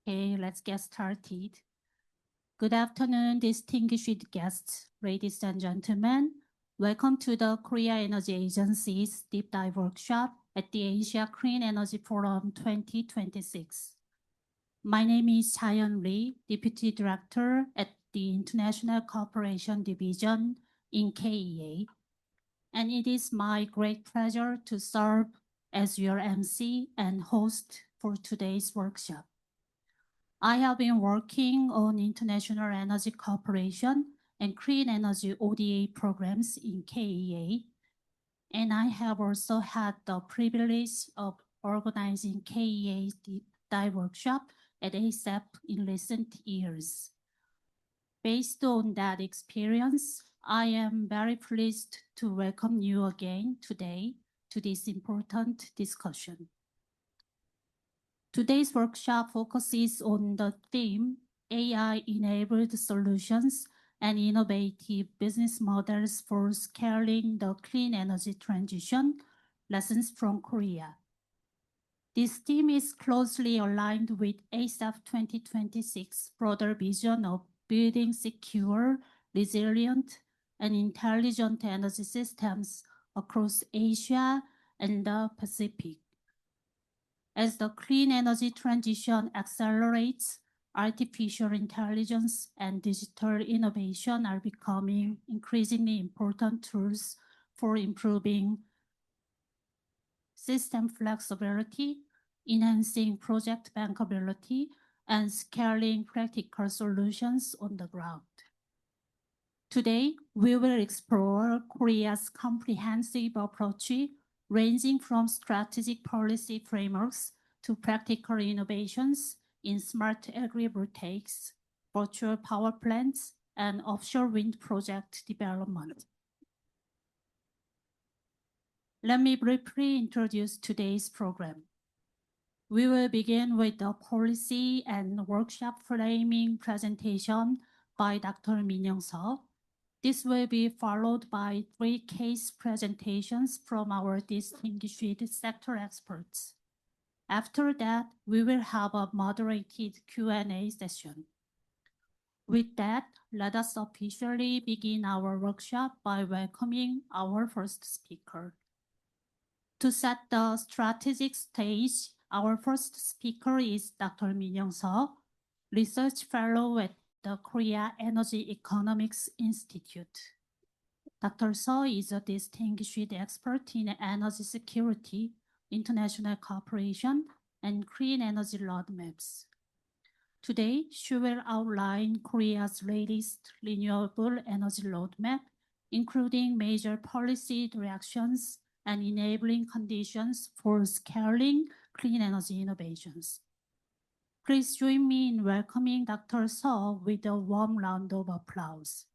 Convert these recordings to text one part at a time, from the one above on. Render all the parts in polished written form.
Okay, let's get started. Good afternoon, distinguished guests, ladies and gentlemen. Welcome to the Korea Energy Agency's Deep Dive Workshop at the Asia Clean Energy Forum 2026. My name is Chaeyeon Lee, Deputy Director at the International Cooperation Division in KEA. And it is my great pleasure to serve as your MC and host for today's workshop. I have been working on international energy cooperation and clean energy ODA programs in KEA, and I have also had the privilege of organizing KEA's Deep Dive Workshop at ASAP in recent years. Based on that experience, I am very pleased to welcome you again today to this important discussion. Today's workshop focuses on the theme AI-enabled solutions and innovative business models for scaling the clean energy transition, lessons from Korea. This theme is closely aligned with ASAP 2026 broader vision of building secure, resilient, and intelligent energy systems across Asia and the Pacific. As the clean energy transition accelerates, artificial intelligence and digital innovation are becoming increasingly important tools for improving system flexibility, enhancing project bankability, and scaling practical solutions on the ground. Today, we will explore Korea's comprehensive approach, ranging from strategic policy frameworks to practical innovations in smart agrivoltaics, virtual power plants, and offshore wind project development. Let me briefly introduce today's program. We will begin with the policy and workshop framing presentation by Dr. Min-young Seo. This will be followed by 3 case presentations from our distinguished sector experts. After that, we will have a moderated Q&A session. With that, let us officially begin our workshop by welcoming our first speaker. To set the strategic stage, our first speaker is Dr. Min-young Seo, Research Fellow at the Korea Energy Economics Institute. Dr. Seo is a distinguished expert in energy security, international cooperation, and clean energy roadmaps. Today, she will outline Korea's latest renewable energy roadmap, including major policy directions and enabling conditions for scaling clean energy innovations. Please join me in welcoming Dr. Seo with a warm round of applause.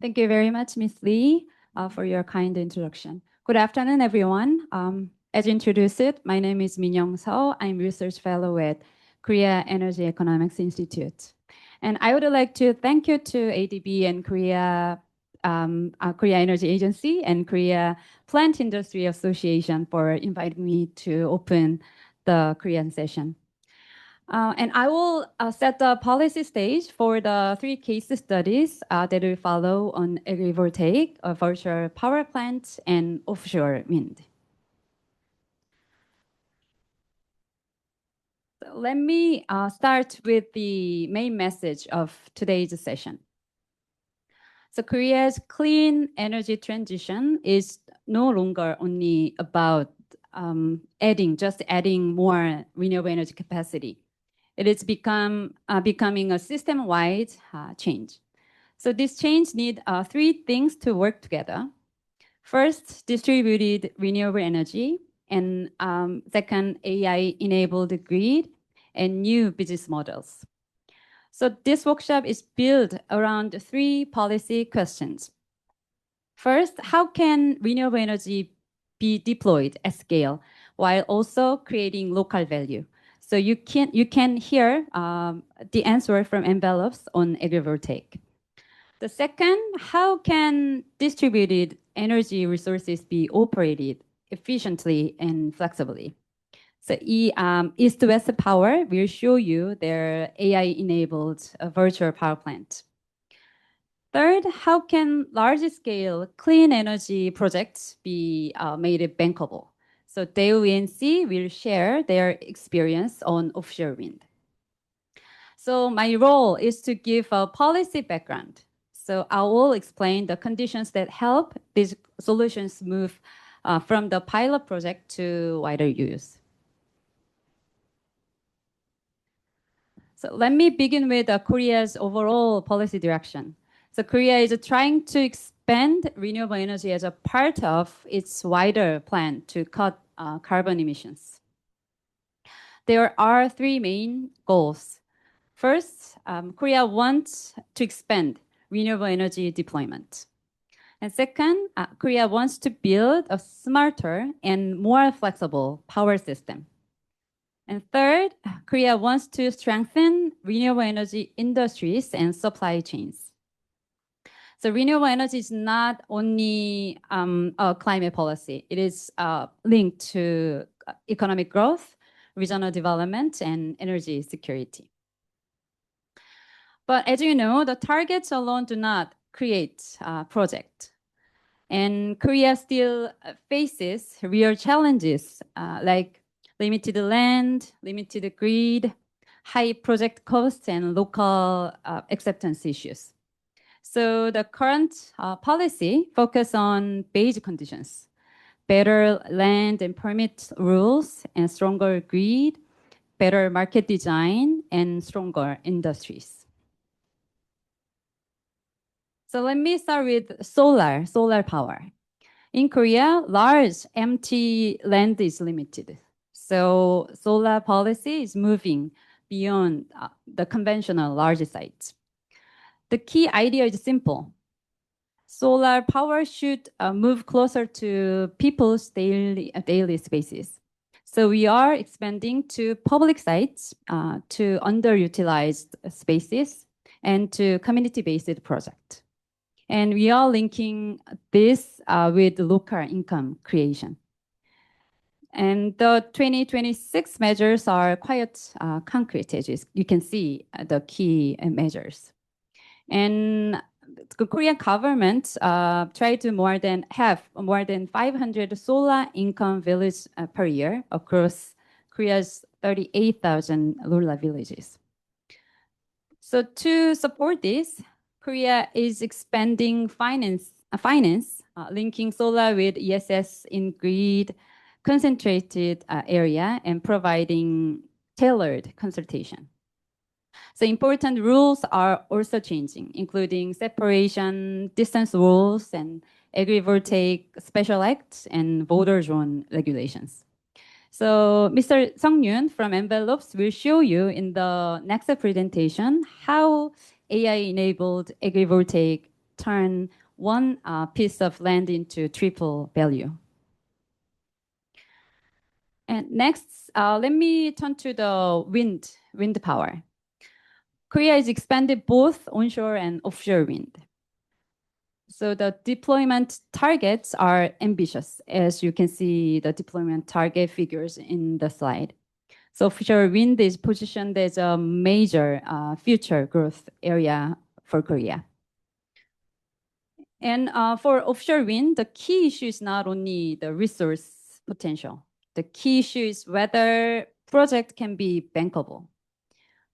Thank you very much, Ms. Lee, for your kind introduction. Good afternoon, everyone. As introduced, my name is Min-young Seo. I'm Research Fellow at Korea Energy Economics Institute. And I would like to thank you to ADB and Korea Energy Agency and Korea Plant Industry Association for inviting me to open the Korean session. And I will set the policy stage for the 3 case studies that will follow on agrivoltaic, virtual power plants, and offshore wind. So let me start with the main message of today's session. So Korea's clean energy transition is no longer only about adding more renewable energy capacity. It is becoming a system-wide change. So this change needs 3 things to work together. First, distributed renewable energy, and second, AI-enabled grid, and new business models. So this workshop is built around 3 policy questions. First, how can renewable energy be deployed at scale while also creating local value? So you can hear the answer from envelopes on agrivoltaic. The second, how can distributed energy resources be operated efficiently and flexibly. So East-West Power will show you their AI-enabled virtual power plant. Third, how can large-scale clean energy projects be made bankable? So Daewoo ENC will share their experience on offshore wind. So my role is to give a policy background. So I will explain the conditions that help these solutions move from the pilot project to wider use. So let me begin with Korea's overall policy direction. So Korea is trying to expand renewable energy as a part of its wider plan to cut carbon emissions. There are three main goals. First, Korea wants to expand renewable energy deployment. And second, Korea wants to build a smarter and more flexible power system. And third, Korea wants to strengthen renewable energy industries and supply chains. So renewable energy is not only a climate policy. It is linked to economic growth, regional development, and energy security. But as you know, the targets alone do not create a project. And Korea still faces real challenges like limited land, limited grid, high project costs, and local acceptance issues. So the current policy focus on basic conditions, better land and permit rules, and stronger grid, better market design, and stronger industries. So let me start with solar power. In Korea, large empty land is limited. So solar policy is moving beyond the conventional large sites. The key idea is simple. Solar power should move closer to people's daily spaces. So we are expanding to public sites, to underutilized spaces, and to community-based projects. And we are linking this with local income creation. And the 2026 measures are quite concrete, as you can see the key measures. And the Korean government tried to have more than 500 solar income villages per year across Korea's 38,000 rural villages. So to support this, Korea is expanding finance, linking solar with ESS in grid concentrated area and providing tailored consultation. So important rules are also changing, including separation, distance rules, and agrivoltaic special acts and border zone regulations. So Mr. Sung-yoon from Envelopes will show you in the next presentation how AI-enabled agrivoltaic turn one piece of land into triple value. And next, let me turn to the wind power. Korea is expanded both onshore and offshore wind. So the deployment targets are ambitious, as you can see the deployment target figures in the slide. So offshore wind is positioned as a major future growth area for Korea. And for offshore wind, the key issue is not only the resource potential. The key issue is whether project can be bankable.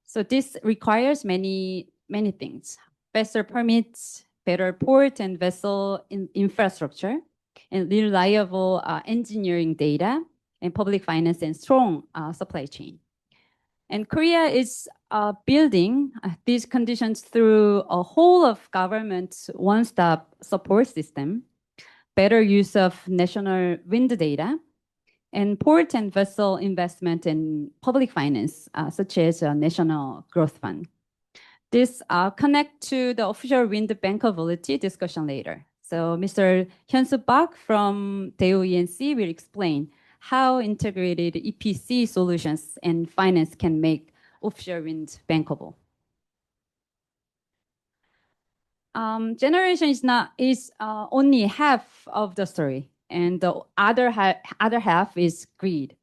So this requires many things: faster permits, better port and vessel infrastructure, and reliable engineering data, and public finance and strong supply chain. And Korea is building these conditions through a whole of government one-stop support system, better use of national wind data, and port and vessel investment in public finance, such as a National Growth Fund. This connect to the offshore wind bankability discussion later. So Mr. Hyun-soo Park from Daewoo ENC will explain how integrated EPC solutions and finance can make offshore wind bankable. generation is only half of the story, and the other half is greed.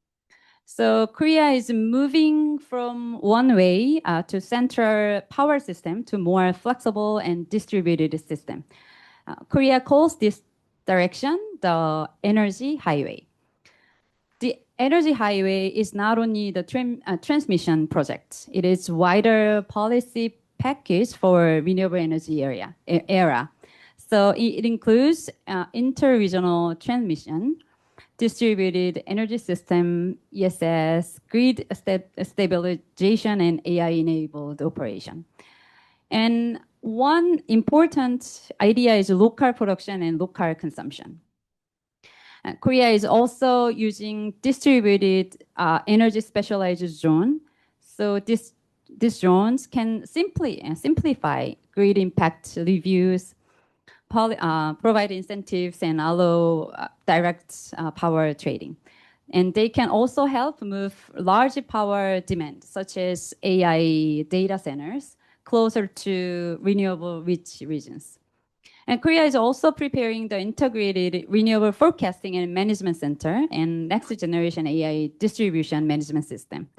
So Korea is moving from one way to central power system to more flexible and distributed system. Korea calls this direction the energy highway. The energy highway is not only the transmission project, it is wider policy package for renewable energy era. So it includes inter-regional transmission, distributed energy system, ESS, grid stabilization, and AI-enabled operation. And one important idea is local production and local consumption. Korea is also using distributed energy specialized zone. So these zones can simplify grid impact reviews, provide incentives, and allow direct power trading. And they can also help move large power demand, such as AI data centers, closer to renewable rich regions. And Korea is also preparing the integrated renewable forecasting and management center and next generation AI distribution management system.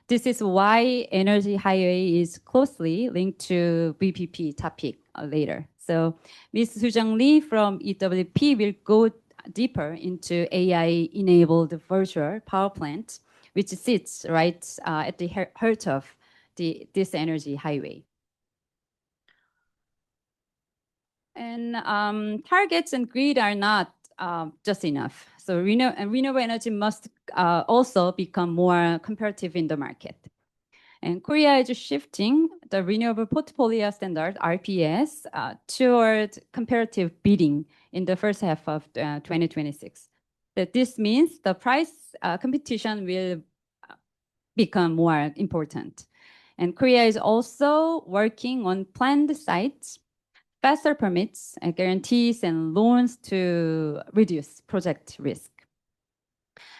This is why Energy Highway is closely linked to BPP topic later. So Ms. Soo-jung Lee from EWP will go deeper into AI-enabled virtual power plant, which sits right at the heart of this Energy Highway. And targets and grid are not just enough. So renewable energy must also become more competitive in the market. And Korea is shifting the renewable portfolio standard, RPS, toward comparative bidding in the first half of 2026. That this means the price competition will become more important. And Korea is also working on planned sites, faster permits, guarantees, and loans to reduce project risk.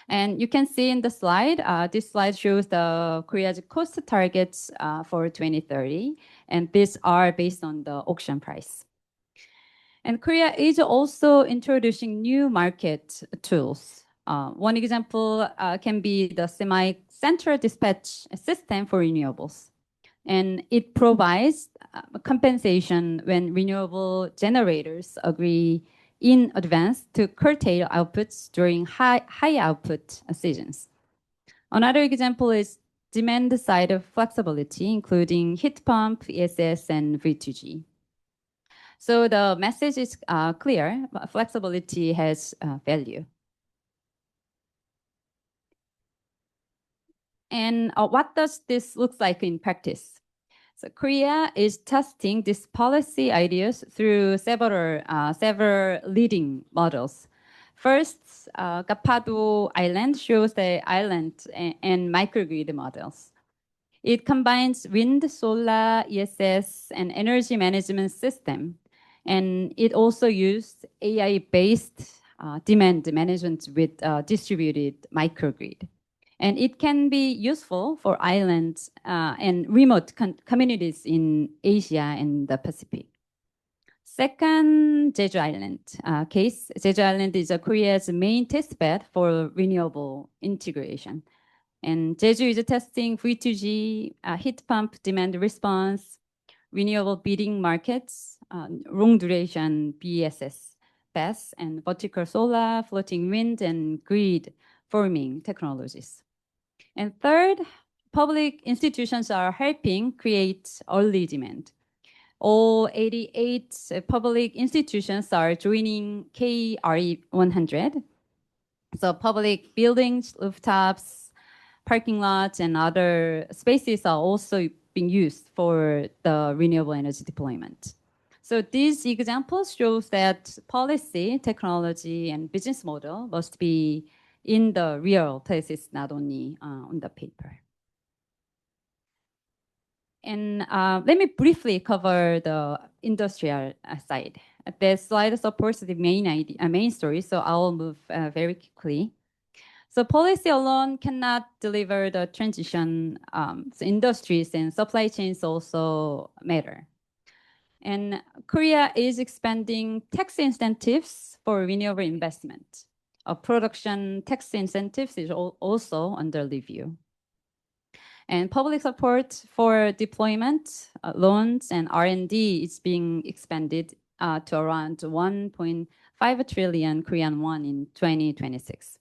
And you can see in the slide, this slide shows the Korea's cost targets for 2030, and these are based on the auction price. And Korea is also introducing new market tools. One example can be the semi-central dispatch system for renewables. And it provides compensation when renewable generators agree in advance to curtail outputs during high output seasons. Another example is demand side of flexibility, including heat pump, ESS, and V2G. So the message is clear, flexibility has value. And what does this look like in practice? So Korea is testing these policy ideas through several leading models. First, Gapado Island shows the island and microgrid models. It combines wind, solar, ESS, and energy management system. And it also used AI-based demand management with distributed microgrid. And it can be useful for islands and remote communities in Asia and the Pacific. Second, Jeju Island case. Jeju Island is Korea's main testbed for renewable integration. And Jeju is testing V2G, heat pump demand response, renewable bidding markets, long duration BESS, BESS, and vertical solar, floating wind, and grid forming technologies. And third, public institutions are helping create early demand. All 88 public institutions are joining KRE 100. So public buildings, rooftops, parking lots, and other spaces are also being used for the renewable energy deployment. So these examples show that policy, technology, and business model must be in the real places, not only on the paper. And let me briefly cover the industrial side. This slide supports the main story, so I'll move very quickly. So policy alone cannot deliver the transition. So industries and supply chains also matter. And Korea is expanding tax incentives for renewable investment. Production tax incentives is also under review. And public support for deployment, loans, and R&D is being expanded to around 1.5 trillion Korean won in 2026.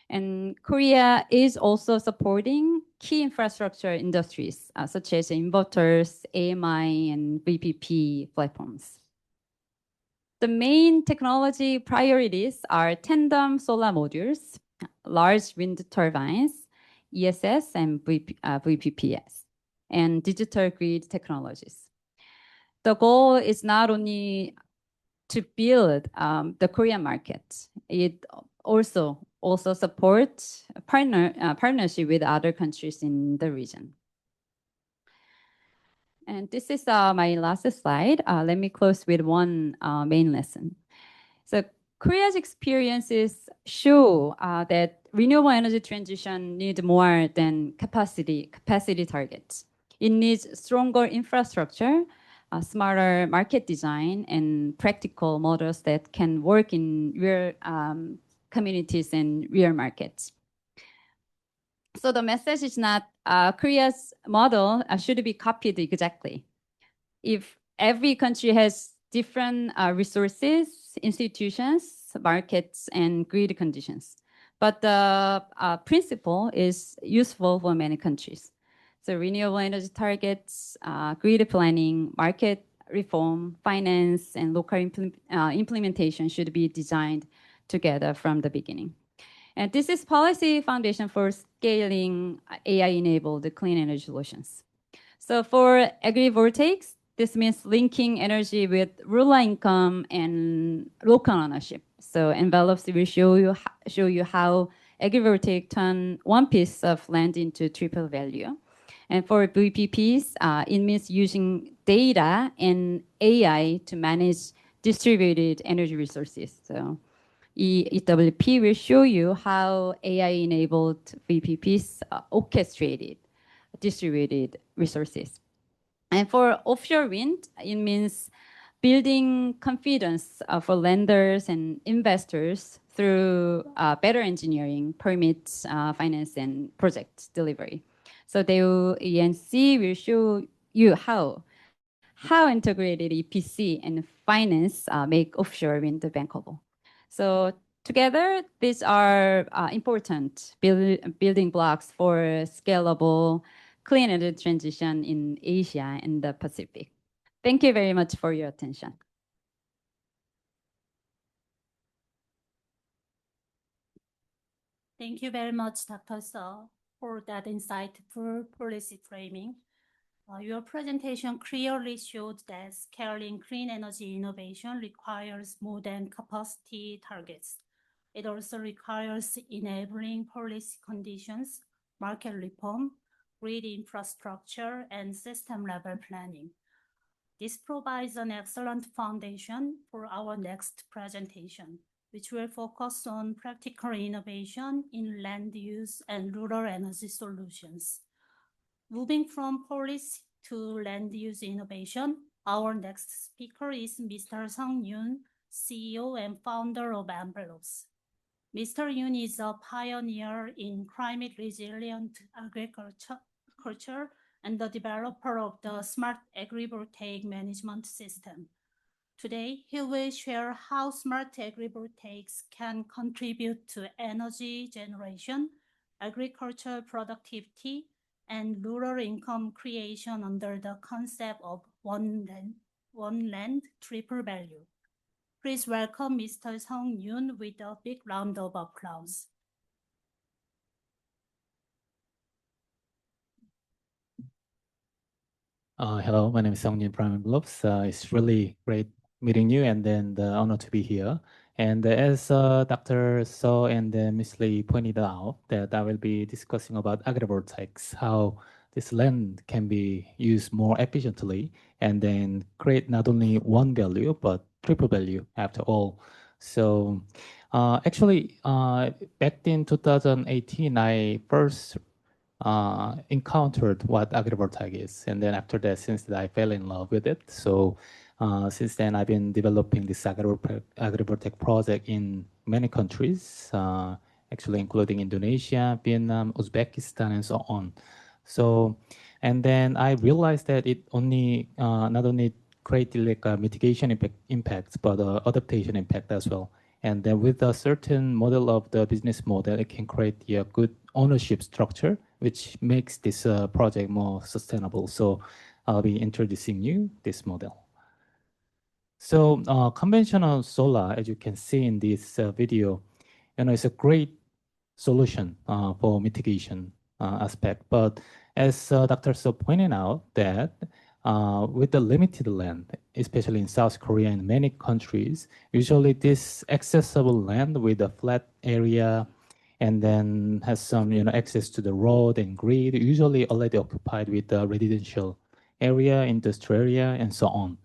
And Korea is also supporting key infrastructure industries such as inverters, AMI, and VPP platforms. The main technology priorities are tandem solar modules, large wind turbines, ESS and VPPS, and digital grid technologies. The goal is not only to build the Korean market, it also supports partnership with other countries in the region. And this is my last slide. Let me close with one main lesson. So Korea's experiences show that renewable energy transition needs more than capacity targets. It needs stronger infrastructure, smarter market design, and practical models that can work in real communities and real markets. So the message is not Korea's model should be copied exactly. If every country has different resources, institutions, markets, and grid conditions, but the principle is useful for many countries. So renewable energy targets, grid planning, market reform, finance, and local implementation should be designed together from the beginning. And this is policy foundation for scaling AI-enabled clean energy solutions. So for agrivoltaics, this means linking energy with rural income and local ownership. So envelopes will show you how agrivoltaic turn one piece of land into triple value. And for VPPs, it means using data and AI to manage distributed energy resources. So EWP will show you how AI-enabled VPPs orchestrated distributed resources. And for offshore wind, it means building confidence for lenders and investors through better engineering, permits, finance, and project delivery. So the ENC will show you how integrated EPC and finance make offshore wind bankable. So together, these are important building blocks for scalable clean energy transition in Asia and the Pacific. Thank you very much for your attention. Thank you very much, Dr. Seo, for that insightful policy framing. Your presentation clearly showed that scaling clean energy innovation requires more than capacity targets. It also requires enabling policy conditions, market reform, grid infrastructure, and system-level planning. This provides an excellent foundation for our next presentation, which will focus on practical innovation in land use and rural energy solutions. Moving from policy to land use innovation, our next speaker is Mr. Sung Yoon, CEO and founder of Envelopes. Mr. Yoon is a pioneer in climate-resilient agriculture and the developer of the Smart Agrivoltaic Management System. Today, he will share how smart agrivoltaics can contribute to energy generation, agricultural productivity, and rural income creation under the concept of one land, triple value. Please welcome Mr. Sung Yoon with a big round of applause. Hello, my name is Sung Yoon from Envelopes. It's really great meeting you and then the honor to be here. And as Dr. Seo and Ms. Lee pointed out, that I will be discussing about agrivoltaics, how this land can be used more efficiently and then create not only one value, but triple value after all. So actually, back in 2018, I first encountered what agrivoltaic is. And then after that, since I fell in love with it, so Since then, I've been developing this agrivoltaic project in many countries, actually including Indonesia, Vietnam, Uzbekistan, and so on. So, and then I realized that it only not only create like mitigation impacts, but adaptation impact as well. And then with a certain model of the business model, it can create a good ownership structure, which makes this project more sustainable. So I'll be introducing you this model. So conventional solar, as you can see in this video, it's a great solution for mitigation aspect. But as Dr. So pointed out that with the limited land, especially in South Korea and many countries, usually this accessible land with a flat area and then has some access to the road and grid, usually already occupied with the residential area, industrial area, and so on.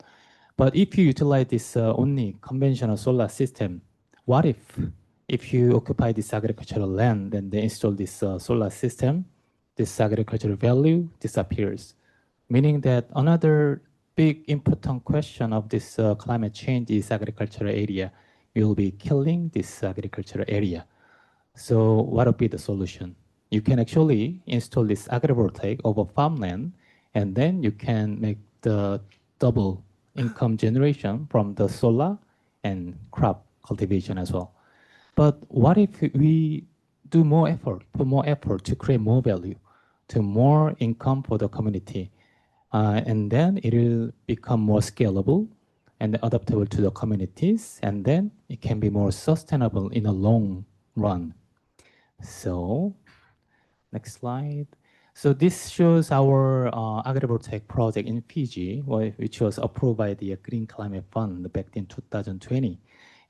But if you utilize this only conventional solar system, what if you occupy this agricultural land and they install this solar system, this agricultural value disappears, meaning that another big important question of this climate change is agricultural area. You'll be killing this agricultural area. So what would be the solution? You can actually install this agrivoltaic over farmland, and then you can make the double income generation from the solar and crop cultivation as well. But what if we do more effort, put more effort to create more value, to more income for the community, and then it will become more scalable and adaptable to the communities, and then it can be more sustainable in a long run. So, next slide. So this shows our agrivoltaic project in Fiji, which was approved by the Green Climate Fund back in 2020.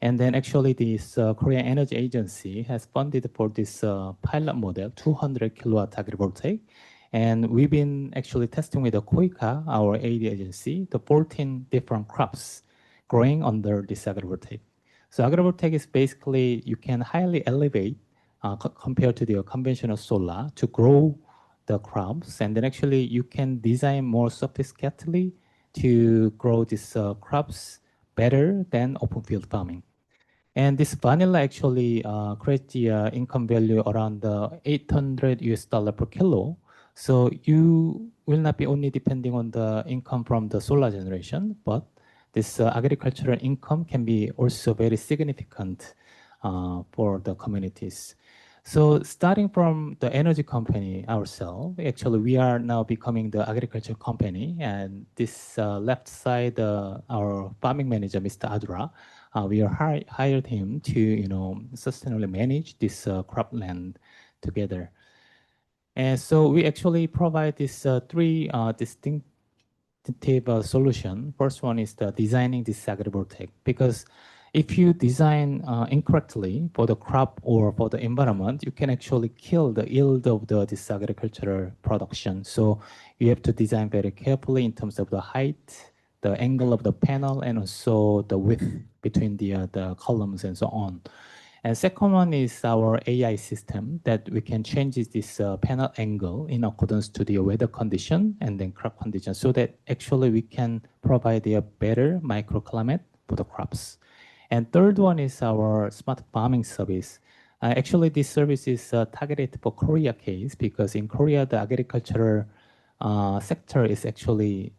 And then actually this Korean Energy Agency has funded for this pilot model, 200 kilowatt agrivoltaic. And we've been actually testing with the KOICA, our aid agency, the 14 different crops growing under this agrivoltaic. So agrivoltaic is basically, you can highly elevate compared to the conventional solar to grow the crops, and then actually you can design more sophisticatedly to grow these crops better than open field farming. And this vanilla actually creates the income value around $800 per kilo. So you will not be only depending on the income from the solar generation, but this agricultural income can be also very significant for the communities. So starting from the energy company ourselves, actually we are now becoming the agriculture company, and this left side, our farming manager, Mr. Adura, we are hired him to sustainably manage this cropland together. And so we actually provide these three distinctive solution. First one is the designing this agrivoltaic, because if you design incorrectly for the crop or for the environment, you can actually kill the yield of this agricultural production. So you have to design very carefully in terms of the height, the angle of the panel, and also the width between the columns and so on. And second one is our AI system that we can change this panel angle in accordance to the weather condition and then crop condition, so that actually we can provide a better microclimate for the crops. And third one is our smart farming service. Actually, this service is targeted for Korea case, because in Korea, the agricultural sector is actually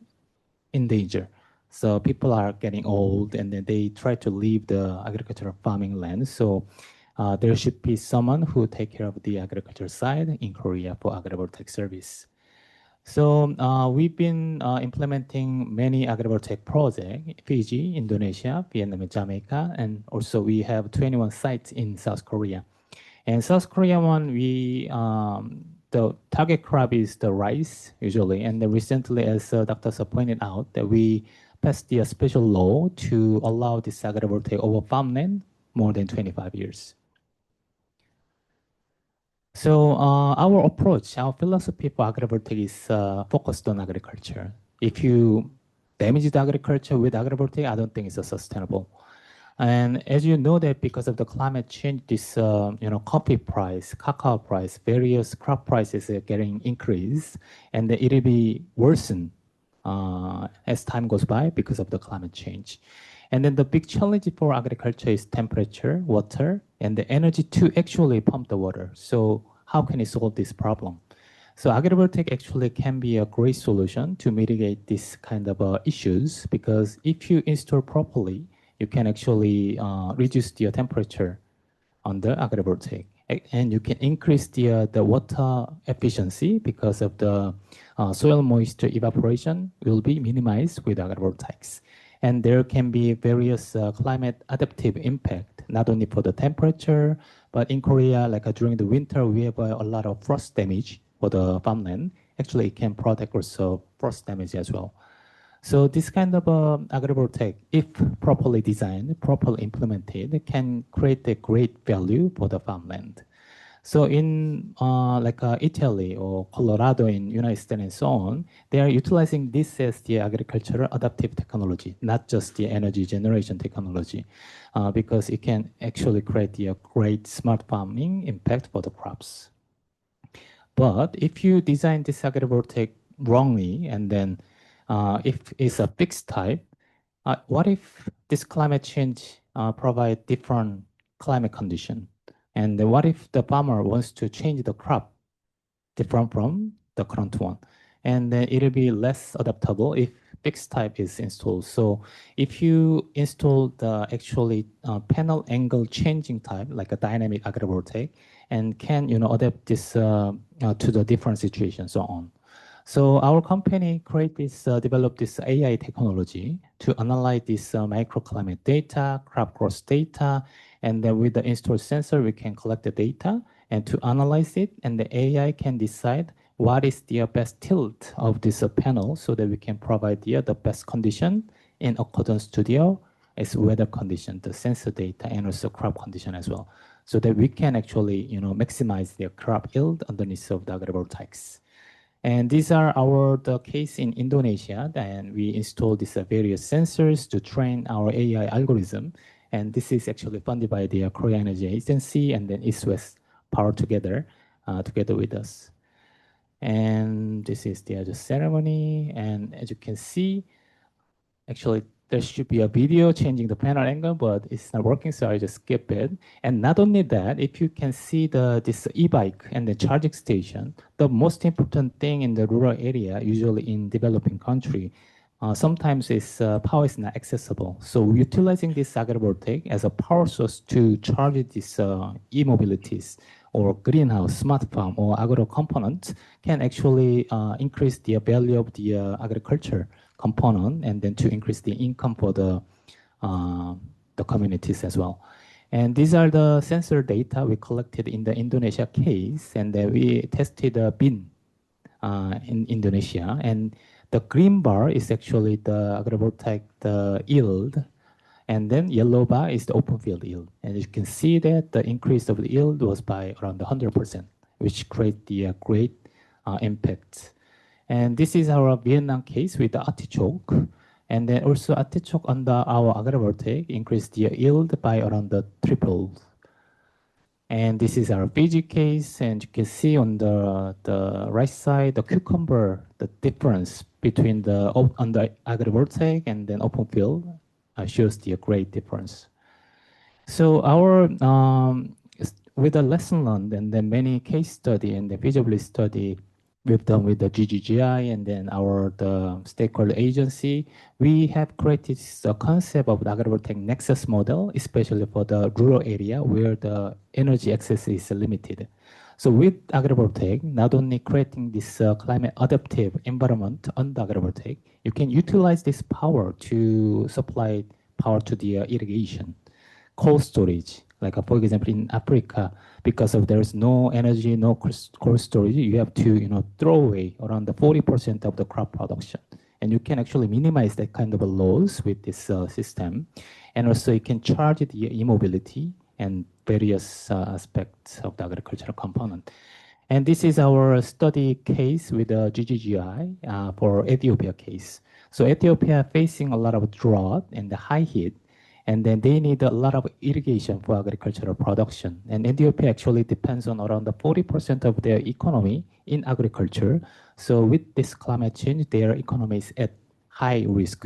in danger. So people are getting old and then they try to leave the agricultural farming land. So there should be someone who take care of the agriculture side in Korea for agrivoltaic service. So we've been implementing many agrivoltaic projects, Fiji, Indonesia, Vietnam, and Jamaica, and also we have 21 sites in South Korea. And South Korea one, the target crop is the rice usually, and then recently, as Dr. Sa pointed out, that we passed the special law to allow this agrivoltaic over farmland more than 25 years. So our approach, our philosophy for agrivoltaic is focused on agriculture. If you damage the agriculture with agrivoltaic, I don't think it's sustainable. And as you know that because of the climate change, this coffee price, cacao price, various crop prices are getting increased, and it will be worsened as time goes by because of the climate change. And then the big challenge for agriculture is temperature, water, and the energy to actually pump the water. So how can it solve this problem? So agrivoltaic actually can be a great solution to mitigate this kind of issues, because if you install properly, you can actually reduce the temperature on the agrivoltaic, and you can increase the water efficiency because of the soil moisture evaporation will be minimized with agrivoltaics. And there can be various climate adaptive impact, not only for the temperature, but in Korea, like during the winter, we have a lot of frost damage for the farmland. Actually, it can protect also frost damage as well. So this kind of agrivoltaic, if properly designed, properly implemented, can create a great value for the farmland. So in Italy or Colorado in United States and so on, they are utilizing this as the agricultural adaptive technology, not just the energy generation technology, because it can actually create a great smart farming impact for the crops. But if you design this agrivoltaic wrongly, and then if it's a fixed type, what if this climate change provide different climate condition? And what if the farmer wants to change the crop different from the current one? And then it'll be less adaptable if fixed type is installed. So if you install the actually panel angle changing type, like a dynamic agrivoltaic, and can adapt this to the different situations, so on. So our company developed this AI technology to analyze this microclimate data, crop growth data, and then with the installed sensor, we can collect the data and to analyze it, and the AI can decide what is the best tilt of this panel so that we can provide the best condition in accordance to the weather condition, the sensor data, and also crop condition as well, so that we can actually maximize the crop yield underneath of the agrivoltaics. And these are the case in Indonesia, and we installed these various sensors to train our AI algorithm. And this is actually funded by the Korea Energy Agency and then East West Power together with us. And this is the ceremony. And as you can see, actually there should be a video changing the panel angle, but it's not working, so I just skip it. And not only that, if you can see this e-bike and the charging station, the most important thing in the rural area, usually in developing country, sometimes power is not accessible. So utilizing this agrivoltaic as a power source to charge these e-mobilities or greenhouse, smart farm, or agro components can actually increase the value of the agriculture component, and then to increase the income for the communities as well. And these are the sensor data we collected in the Indonesia case, and we tested a bin in Indonesia. And the green bar is actually the agrivoltaic yield, and then yellow bar is the open field yield. And you can see that the increase of the yield was by around 100%, which create the great impact. And this is our Vietnam case with the artichoke. And then also artichoke under our agrivoltaic increased the yield by around the triple. And this is our Fiji case. And you can see on the right side, the cucumber, the difference between the under agrivoltaic and then open field shows the great difference. So our, with the lesson learned and then many case study and the feasibility study we've done with the GGGI and then the stakeholder agency, we have created the concept of the agrivoltaic nexus model, especially for the rural area where the energy access is limited. So with agrivoltaic, not only creating this climate adaptive environment on the agrivoltaic, you can utilize this power to supply power to the irrigation, cold storage. Like for example, in Africa, because of there's no energy, no cold storage, you have to throw away around the 40% of the crop production, and you can actually minimize that kind of a loss with this system, and also you can charge the e-mobility and various aspects of the agricultural component. And this is our study case with the GGGI for Ethiopia case. So Ethiopia facing a lot of drought and the high heat. And then they need a lot of irrigation for agricultural production. And Ethiopia actually depends on around the 40% of their economy in agriculture. So with this climate change, their economy is at high risk.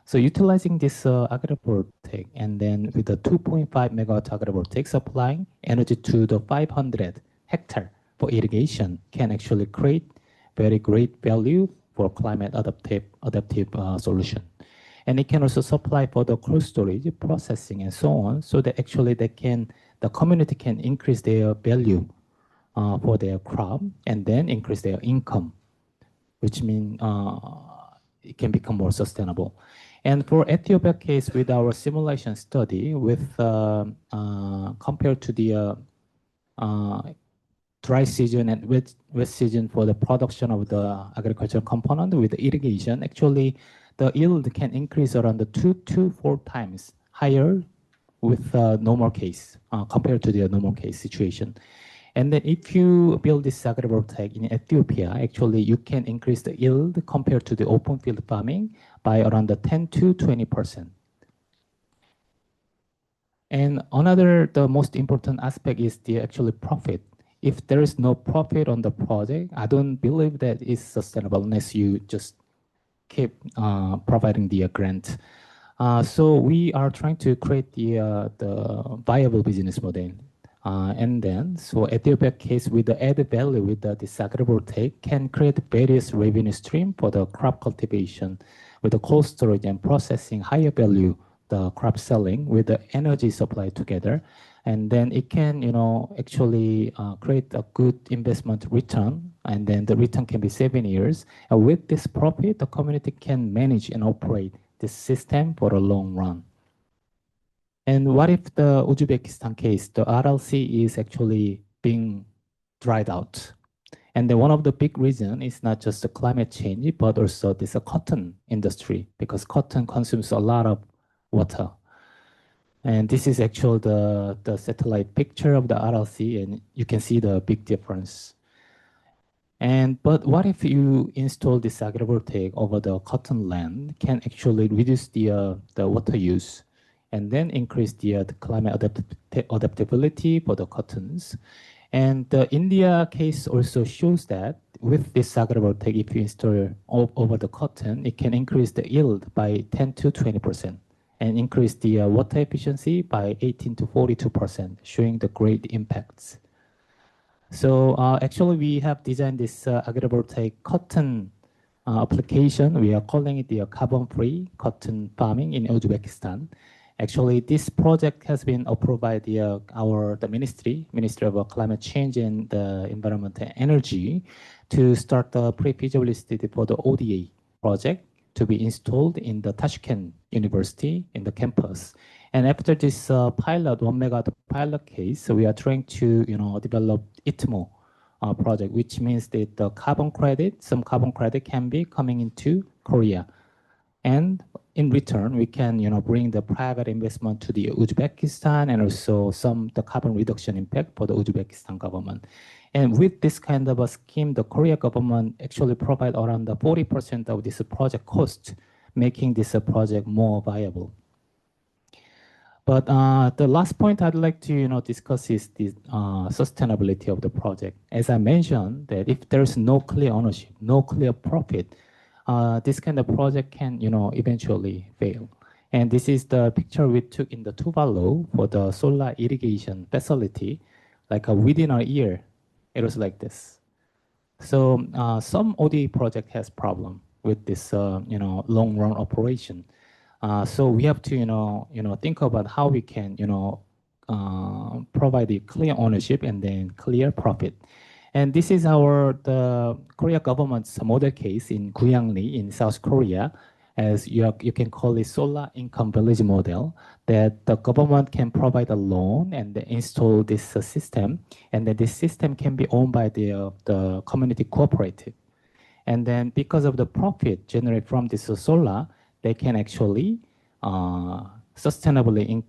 So utilizing this agrivoltaic, and then with the 2.5 megawatt agrivoltaic supplying energy to the 500 hectare for irrigation can actually create very great value for climate adaptive solution. And it can also supply for the cold storage, processing, and so on, so that actually the community can increase their value for their crop and then increase their income, which means it can become more sustainable. And for Ethiopia case, with our simulation study, with compared to the dry season and wet season for the production of the agricultural component with irrigation, actually the yield can increase around the 2 to 4 times higher with normal case compared to the normal case situation. And then if you build this agrivoltaic in Ethiopia, actually you can increase the yield compared to the open field farming by around the 10 to 20%. And another, the most important aspect is the actually profit. If there is no profit on the project, I don't believe that it's sustainable unless you just keep providing the grant. So we are trying to create the viable business model. And then, so Ethiopia case with the added value with this agrivoltaic can create various revenue stream for the crop cultivation with the cold storage and processing higher value, the crop selling with the energy supply together. And then it can, actually create a good investment return. And then the return can be 7 years. And with this profit, the community can manage and operate this system for a long run. And what if the Uzbekistan case, the RLC is actually being dried out? And then one of the big reasons is not just the climate change, but also this cotton industry, because cotton consumes a lot of water. And this is actually the satellite picture of the RLC, and you can see the big difference. But what if you install this agrivoltaic over the cotton land, can actually reduce the water use and then increase the climate adaptability for the cottons. And the India case also shows that with this agrivoltaic, if you install over the cotton, it can increase the yield by 10 to 20% and increase the water efficiency by 18 to 42%, showing the great impacts. So actually, we have designed this agrivoltaic cotton application. We are calling it the carbon-free cotton farming in Uzbekistan. Actually, this project has been approved by the Ministry of Climate Change and Environment and Energy to start the pre-feasibility study for the ODA project to be installed in the Tashkent University in the campus. And after this 1 megawatt pilot case, we are trying to develop ITMO project, which means that the some carbon credit can be coming into Korea. And in return, we can bring the private investment to the Uzbekistan and also the carbon reduction impact for the Uzbekistan government. And with this kind of a scheme, the Korea government actually provide around the 40% of this project cost, making this project more viable. But the last point I'd like to discuss is the sustainability of the project. As I mentioned, that if there's no clear ownership, no clear profit, this kind of project can eventually fail. And this is the picture we took in the Tuvalu for the solar irrigation facility. Like within a year, it was like this. So some ODA project has problem with this long run operation. So we have to think about how we can provide a clear ownership and then clear profit. And this is the Korea government's model case in Guyangli in South Korea, as you can call it solar income village model, that the government can provide a loan and install this system, and then this system can be owned by the community cooperative. And then because of the profit generated from this solar, they can actually sustainably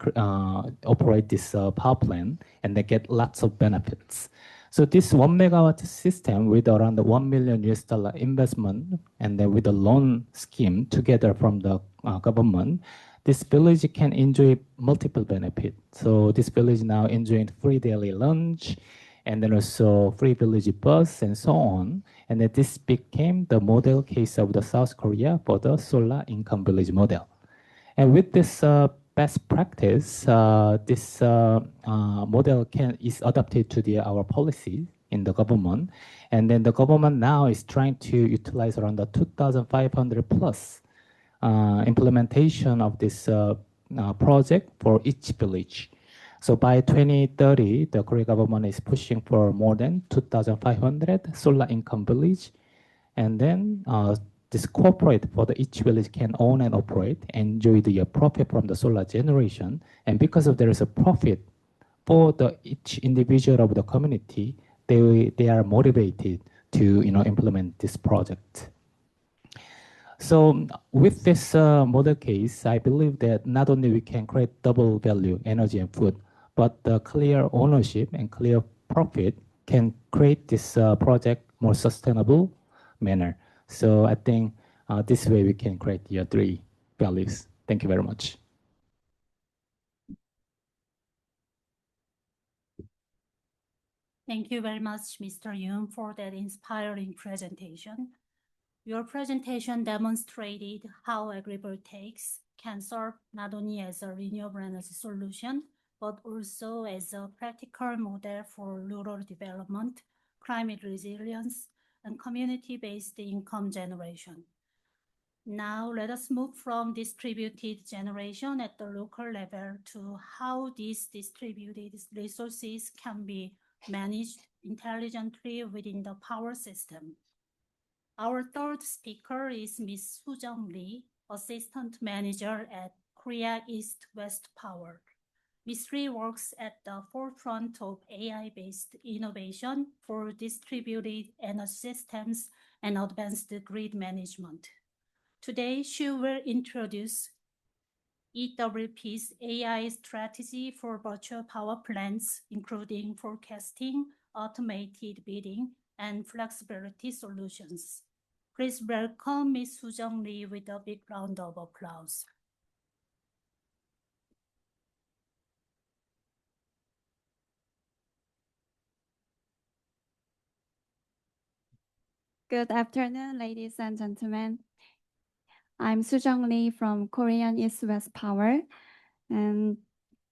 operate this power plant, and they get lots of benefits. So this 1 megawatt system with around the $1 million investment, and then with a loan scheme together from the government, this village can enjoy multiple benefits. So this village now enjoying free daily lunch, and then also free village bus and so on. And then this became the model case of the South Korea for the solar income village model. And with this best practice, this model is adapted to our policy in the government. And then the government now is trying to utilize around the 2,500 plus implementation of this project for each village. So by 2030, the Korean government is pushing for more than 2,500 solar income village. And then this corporate for each village can own and operate, enjoy the profit from the solar generation. And because of there is a profit for each individual of the community, they are motivated to implement this project. So with this model case, I believe that not only we can create double value, energy and food, but the clear ownership and clear profit can create this project more sustainable manner. So I think this way we can create the three values. Thank you very much. Thank you very much, Mr. Yoon, for that inspiring presentation. Your presentation demonstrated how agrivoltaics can serve not only as a renewable energy solution, but also as a practical model for rural development, climate resilience, and community-based income generation. Now, let us move from distributed generation at the local level to how these distributed resources can be managed intelligently within the power system. Our third speaker is Ms. Soo-Jung Lee, Assistant Manager at Korea East West Power. Ms. Lee works at the forefront of AI-based innovation for distributed energy systems and advanced grid management. Today, she will introduce EWP's AI strategy for virtual power plants, including forecasting, automated bidding, and flexibility solutions. Please welcome Ms. Soo-Jung Lee with a big round of applause. Good afternoon, ladies and gentlemen. I'm Soo-Jung Lee from Korean East West Power, and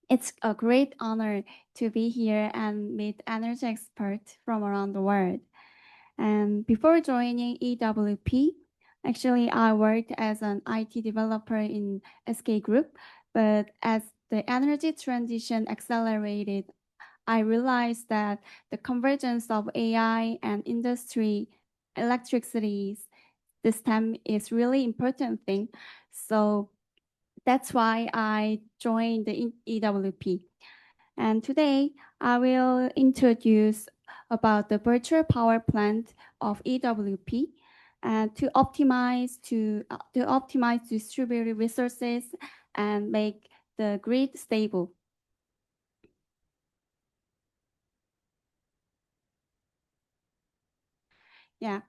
it's a great honor to be here and meet energy experts from around the world. And before joining EWP, actually I worked as an IT developer in SK Group, but as the energy transition accelerated, I realized that the convergence of AI and industry electricity system is really important thing. So that's why I joined the EWP. And today I will introduce about the virtual power plant of EWP and to optimize distributed resources and make the grid stable. Yeah.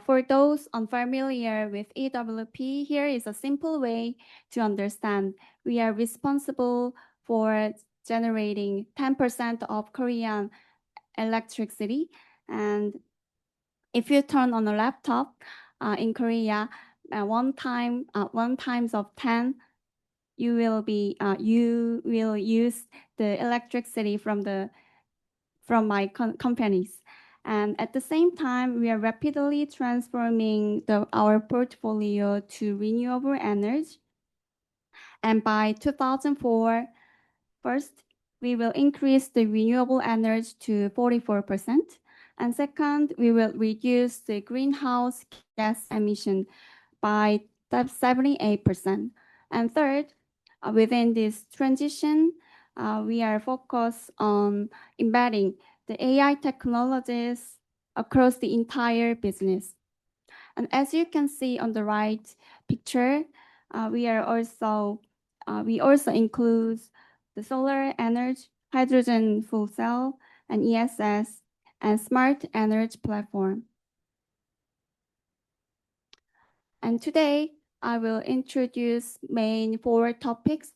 For those unfamiliar with EWP, here is a simple way to understand. We are responsible for generating 10% of Korean electricity. And if you turn on a laptop in Korea, one times of 10, you will use the electricity from my companies. And at the same time, we are rapidly transforming our portfolio to renewable energy. And by 2004, first, we will increase the renewable energy to 44%. And second, we will reduce the greenhouse gas emission by 78%. And third, within this transition, we are focused on embedding the AI technologies across the entire business. And as you can see on the right picture, we also include the solar energy, hydrogen fuel cell, and ESS, and smart energy platform. And today, I will introduce main 4 topics.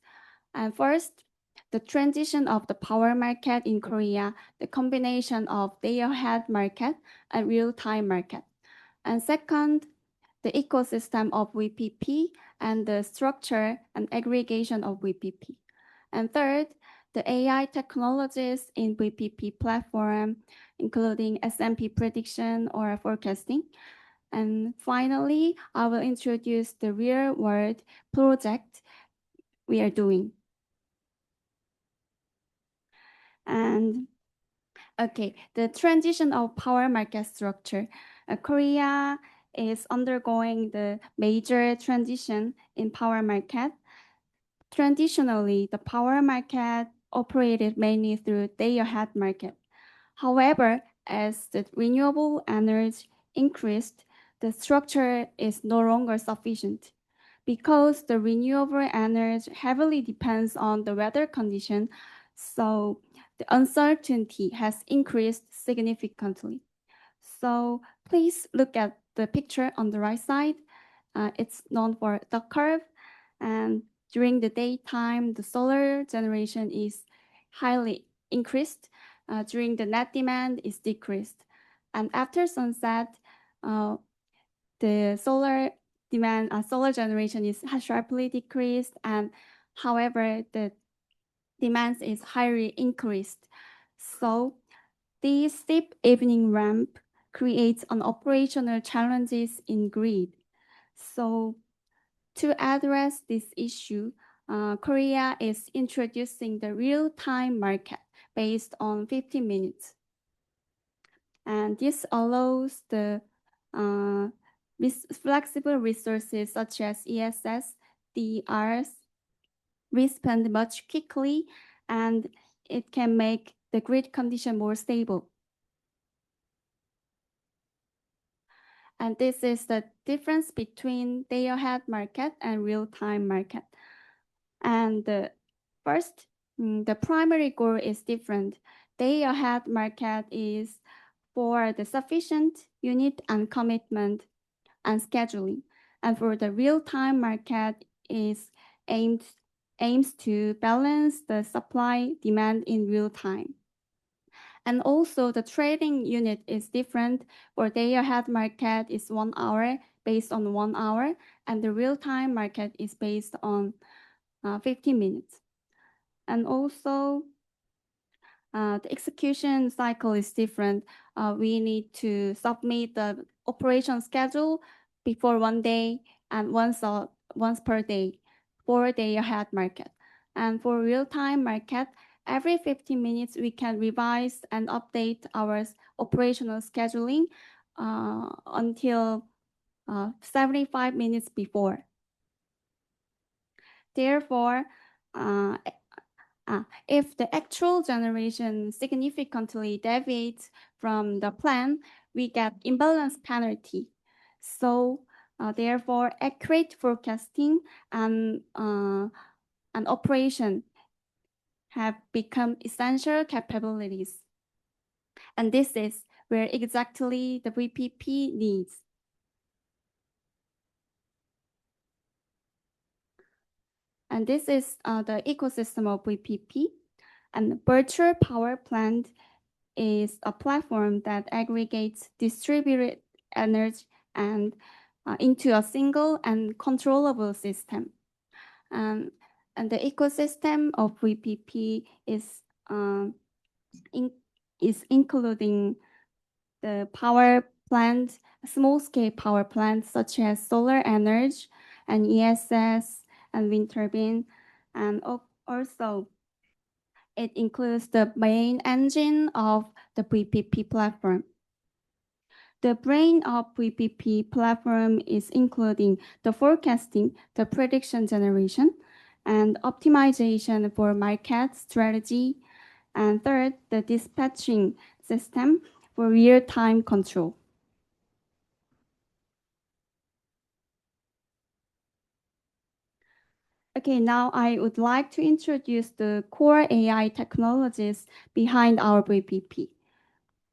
And first, the transition of the power market in Korea, the combination of day-ahead market and real-time market. And second, the ecosystem of VPP and the structure and aggregation of VPP. And third, the AI technologies in VPP platform, including SMP prediction or forecasting. And finally, I will introduce the real-world project we are doing. And okay, the transition of power market structure. Korea is undergoing the major transition in power market. Traditionally, the power market operated mainly through day-ahead market. However, as the renewable energy increased, the structure is no longer sufficient. Because the renewable energy heavily depends on the weather condition, so the uncertainty has increased significantly. So please look at the picture on the right side. It's known for the curve, and during the daytime, the solar generation is highly increased. During the net demand is decreased. And after sunset, the solar demand, solar generation has sharply decreased, and however, the demand is highly increased. So this steep evening ramp creates an operational challenges in grid. So to address this issue, Korea is introducing the real-time market based on 15 minutes. And this allows the flexible resources such as ESS, DRs, respond much quickly, and it can make the grid condition more stable. And this is the difference between day-ahead market and real-time market. And first, the primary goal is different. Day-ahead market is for the sufficient unit and commitment and scheduling. And for the real-time market is aims to balance the supply demand in real time. And also the trading unit is different. For day-ahead market is 1 hour based on 1 hour, and the real-time market is based on 15 minutes. And also the execution cycle is different. We need to submit the operation schedule before 1 day and once per day for day-ahead market. And for real-time market, every 15 minutes we can revise and update our operational scheduling until 75 minutes before. Therefore, if the actual generation significantly deviates from the plan, we get imbalance penalty. So therefore, accurate forecasting and operation have become essential capabilities. And this is where exactly the VPP needs. And this is the ecosystem of VPP. And virtual power plant is a platform that aggregates distributed energy and into a single and controllable system. And the ecosystem of VPP is including the power plant, small-scale power plants such as solar energy and ESS and wind turbine, and also it includes the main engine of the VPP platform. The brain of VPP platform is including the forecasting, the prediction generation, and optimization for market strategy, and third, the dispatching system for real-time control. Okay, now I would like to introduce the core AI technologies behind our VPP.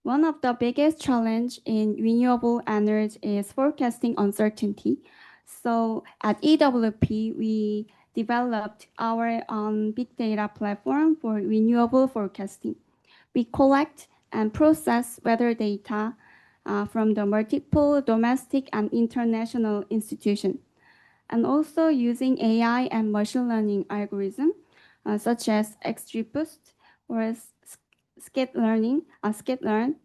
One of the biggest challenges in renewable energy is forecasting uncertainty. So at EWP, we developed our own big data platform for renewable forecasting. We collect and process weather data from the multiple domestic and international institutions, and also using AI and machine learning algorithms such as XGBoost or skitlearn.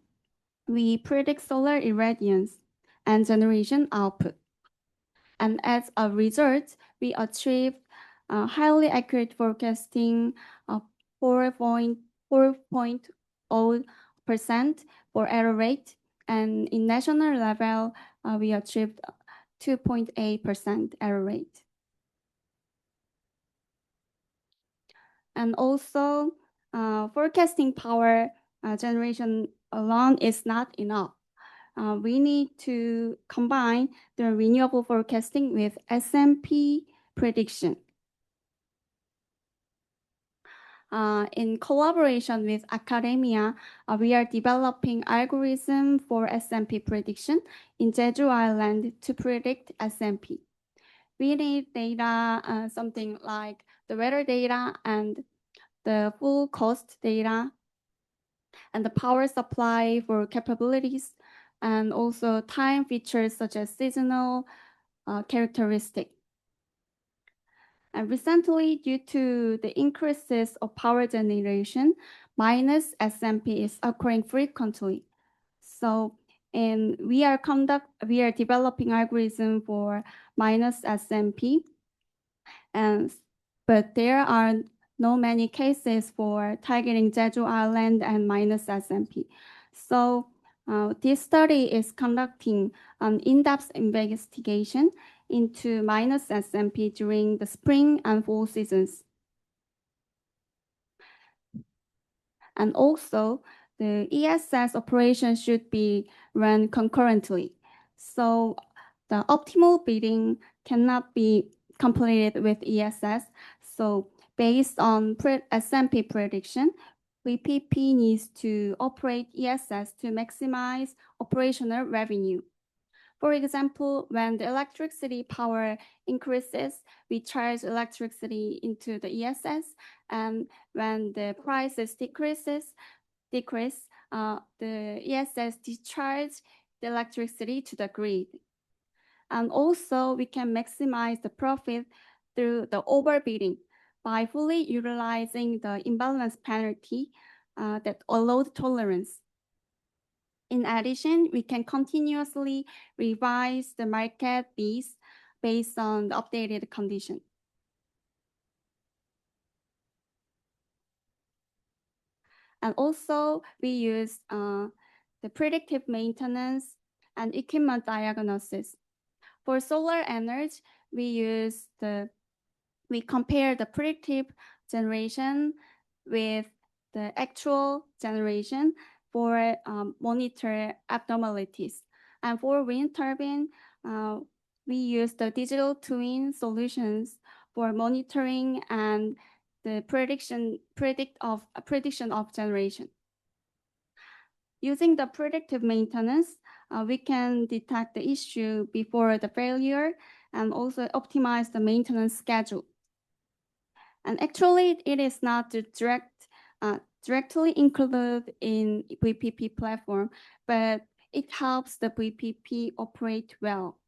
We predict solar irradiance and generation output. And as a result, we achieved highly accurate forecasting of 4.0% for error rate. And in national level, we achieved 2.8% error rate. And also, forecasting power generation alone is not enough. We need to combine the renewable forecasting with SMP prediction. In collaboration with academia, we are developing algorithm for SMP prediction in Jeju Island to predict SMP. We need data, something like the weather data and the full cost data and the power supply for capabilities, and also time features such as seasonal characteristic. And recently, due to the increases of power generation, minus SMP is occurring frequently. So, and we are developing algorithm for minus SMP, but there are no many cases for targeting Jeju Island and minus SMP. So this study is conducting an in-depth investigation into minus SMP during the spring and fall seasons. And also, the ESS operation should be run concurrently. So the optimal bidding cannot be completed with ESS. So based on SMP prediction, VPP needs to operate ESS to maximize operational revenue. For example, when the electricity power increases, we charge electricity into the ESS, and when the prices decrease, the ESS discharge the electricity to the grid. And also, we can maximize the profit through the overbidding by fully utilizing the imbalance penalty that allowed tolerance. In addition, we can continuously revise the market bids based on the updated condition. And also, we use the predictive maintenance and equipment diagnosis. For solar energy, we compare the predictive generation with the actual generation for monitor abnormalities. And for wind turbine, we use the digital twin solutions for monitoring and the prediction of generation. Using the predictive maintenance, we can detect the issue before the failure and also optimize the maintenance schedule. And actually, it is not directly included in VPP platform, but it helps the VPP operate well.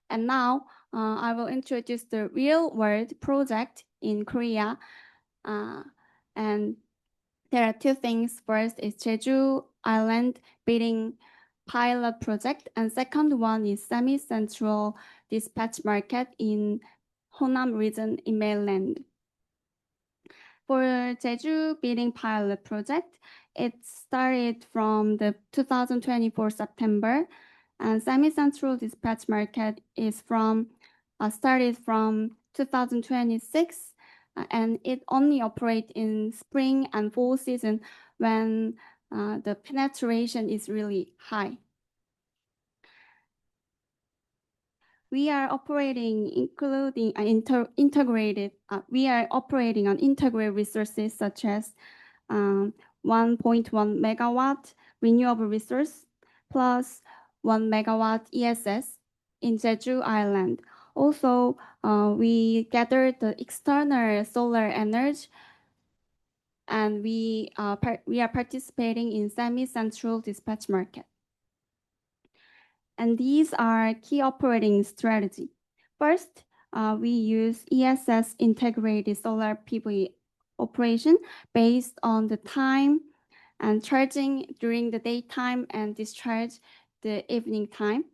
And now I will introduce the real-world project in Korea. And there are two things. First is Jeju Island bidding pilot project, and second one is semi-central dispatch market in Honam region in mainland. For Jeju bidding pilot project, it started from the 2024 September, and semi-central dispatch market is started from 2026, and it only operates in spring and fall season when the penetration is really high. We are operating integrated resources such as 1.1 megawatt renewable resource plus 1 megawatt ESS in Jeju Island. Also, we gathered the external solar energy, and we are participating in semi-central dispatch market. And these are key operating strategy. First, we use ESS integrated solar PV operation based on the time and charging during the daytime and discharge the evening time.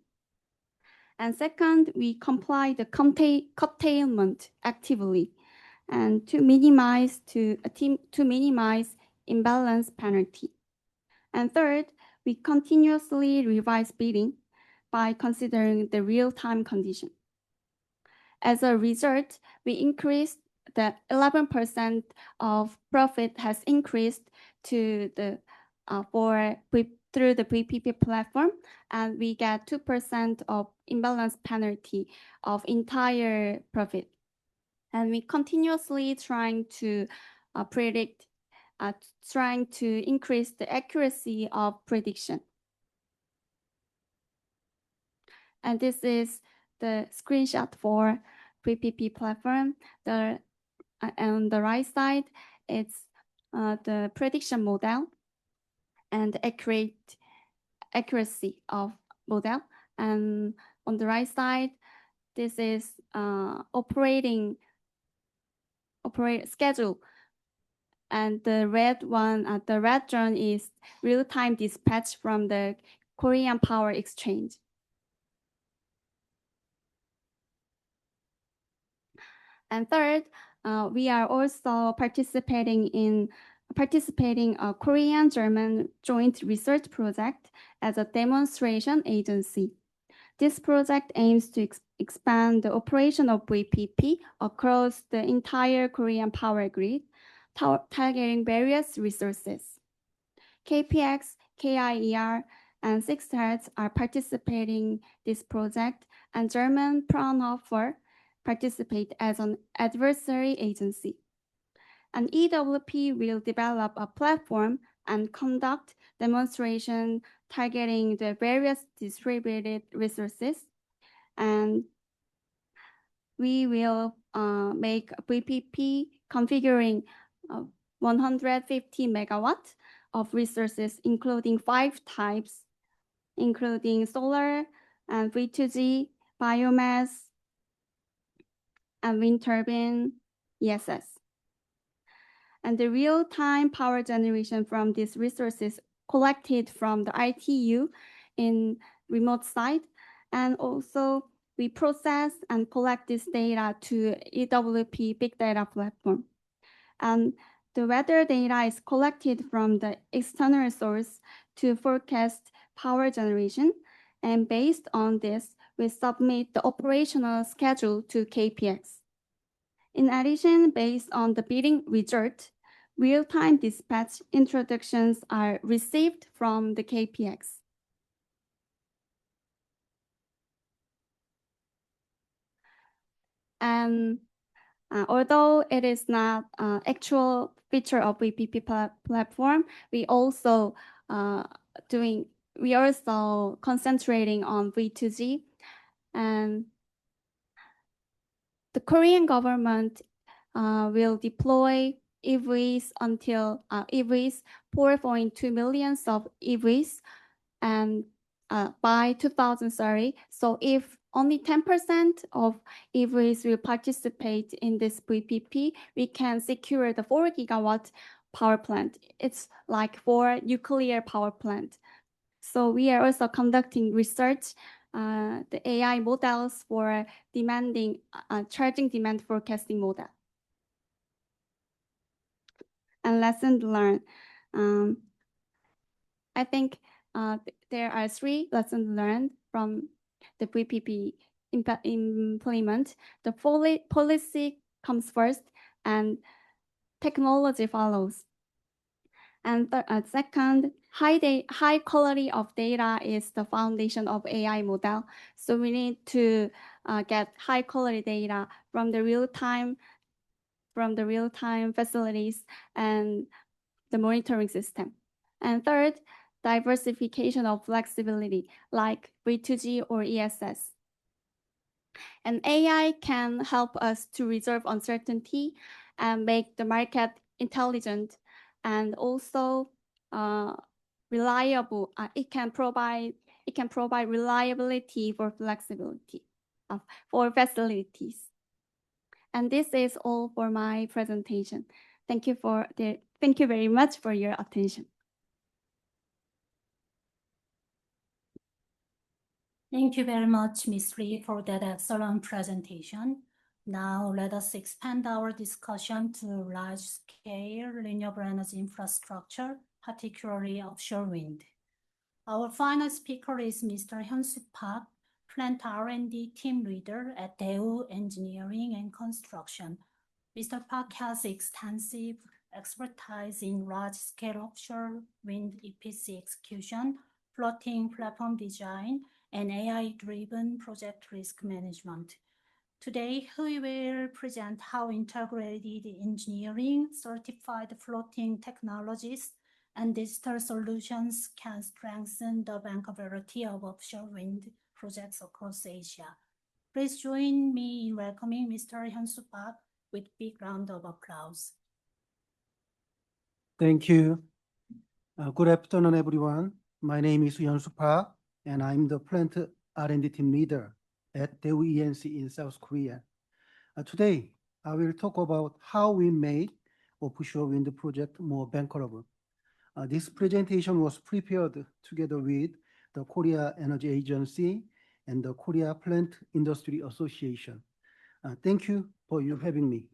And second, we comply the curtailment actively and to minimize imbalance penalty. And third, we continuously revise bidding by considering the real-time condition. As a result, we increased the 11% of profit has increased to the through the VPP platform, and we get 2% of imbalance penalty of entire profit. And we continuously trying to predict, trying to increase the accuracy of prediction. And this is the screenshot for VPP platform. On the right side, it's the prediction model and accuracy of model. And on the right side, this is operating schedule. And the red one, the red zone is real-time dispatch from the Korean Power Exchange. And third, we are also participating a Korean-German joint research project as a demonstration agency. This project aims to expand the operation of VPP across the entire Korean power grid, targeting various resources. KPX, KIER, and 6Hertz are participating this project, and German Fraunhofer participate as an adversary agency. And EWP will develop a platform and conduct demonstration targeting the various distributed resources. And we will make VPP configuring 150 megawatts of resources, including 5 types, including solar and V2G, biomass, and wind turbine, ESS. And the real-time power generation from these resources collected from the ITU in remote site. And also we process and collect this data to EWP big data platform. And the weather data is collected from the external source to forecast power generation. And based on this, we submit the operational schedule to KPX. In addition, based on the bidding result, real-time dispatch introductions are received from the KPX. And although it is not an actual feature of VPP platform, we also concentrating on V2G. And the Korean government will deploy EVs until EVs 4.2 million of EVs and by 2030. So if only 10% of EVs will participate in this VPP, we can secure the 4 gigawatt power plant. It's like 4 nuclear power plant. So we are also conducting research, the AI models for demanding charging demand forecasting model. And lessons learned. I think there are 3 lessons learned from the VPP implement. The policy comes first and technology follows. And second, high quality of data is the foundation of AI model. So we need to get high quality data from the real-time facilities and the monitoring system. And third, diversification of flexibility like V2G or ESS. And AI can help us to resolve uncertainty and make the market intelligent and also reliable. It can provide reliability for flexibility for facilities. And this is all for my presentation. Thank you very much for your attention. Thank you very much, Ms. Lee, for that excellent presentation. Now let us expand our discussion to large-scale renewable energy infrastructure, particularly offshore wind. Our final speaker is Mr. Hyun-Soo Park, Plant R&D Team Leader at Daewoo Engineering and Construction. Mr. Park has extensive expertise in large-scale offshore wind EPC execution, floating platform design, and AI-driven project risk management. Today, he will present how integrated engineering, certified floating technologies, and digital solutions can strengthen the bankability of offshore wind projects across Asia. Please join me in welcoming Mr. Hyun-Soo Park with a big round of applause. Thank you. Good afternoon, everyone. My name is Hyun-Soo Park, and I'm the Plant R&D Team Leader at Daewoo E&C in South Korea. Today, I will talk about how we make offshore wind project more bankable. This presentation was prepared together with the Korea Energy Agency and the Korea Plant Industry Association. Thank you for you having me.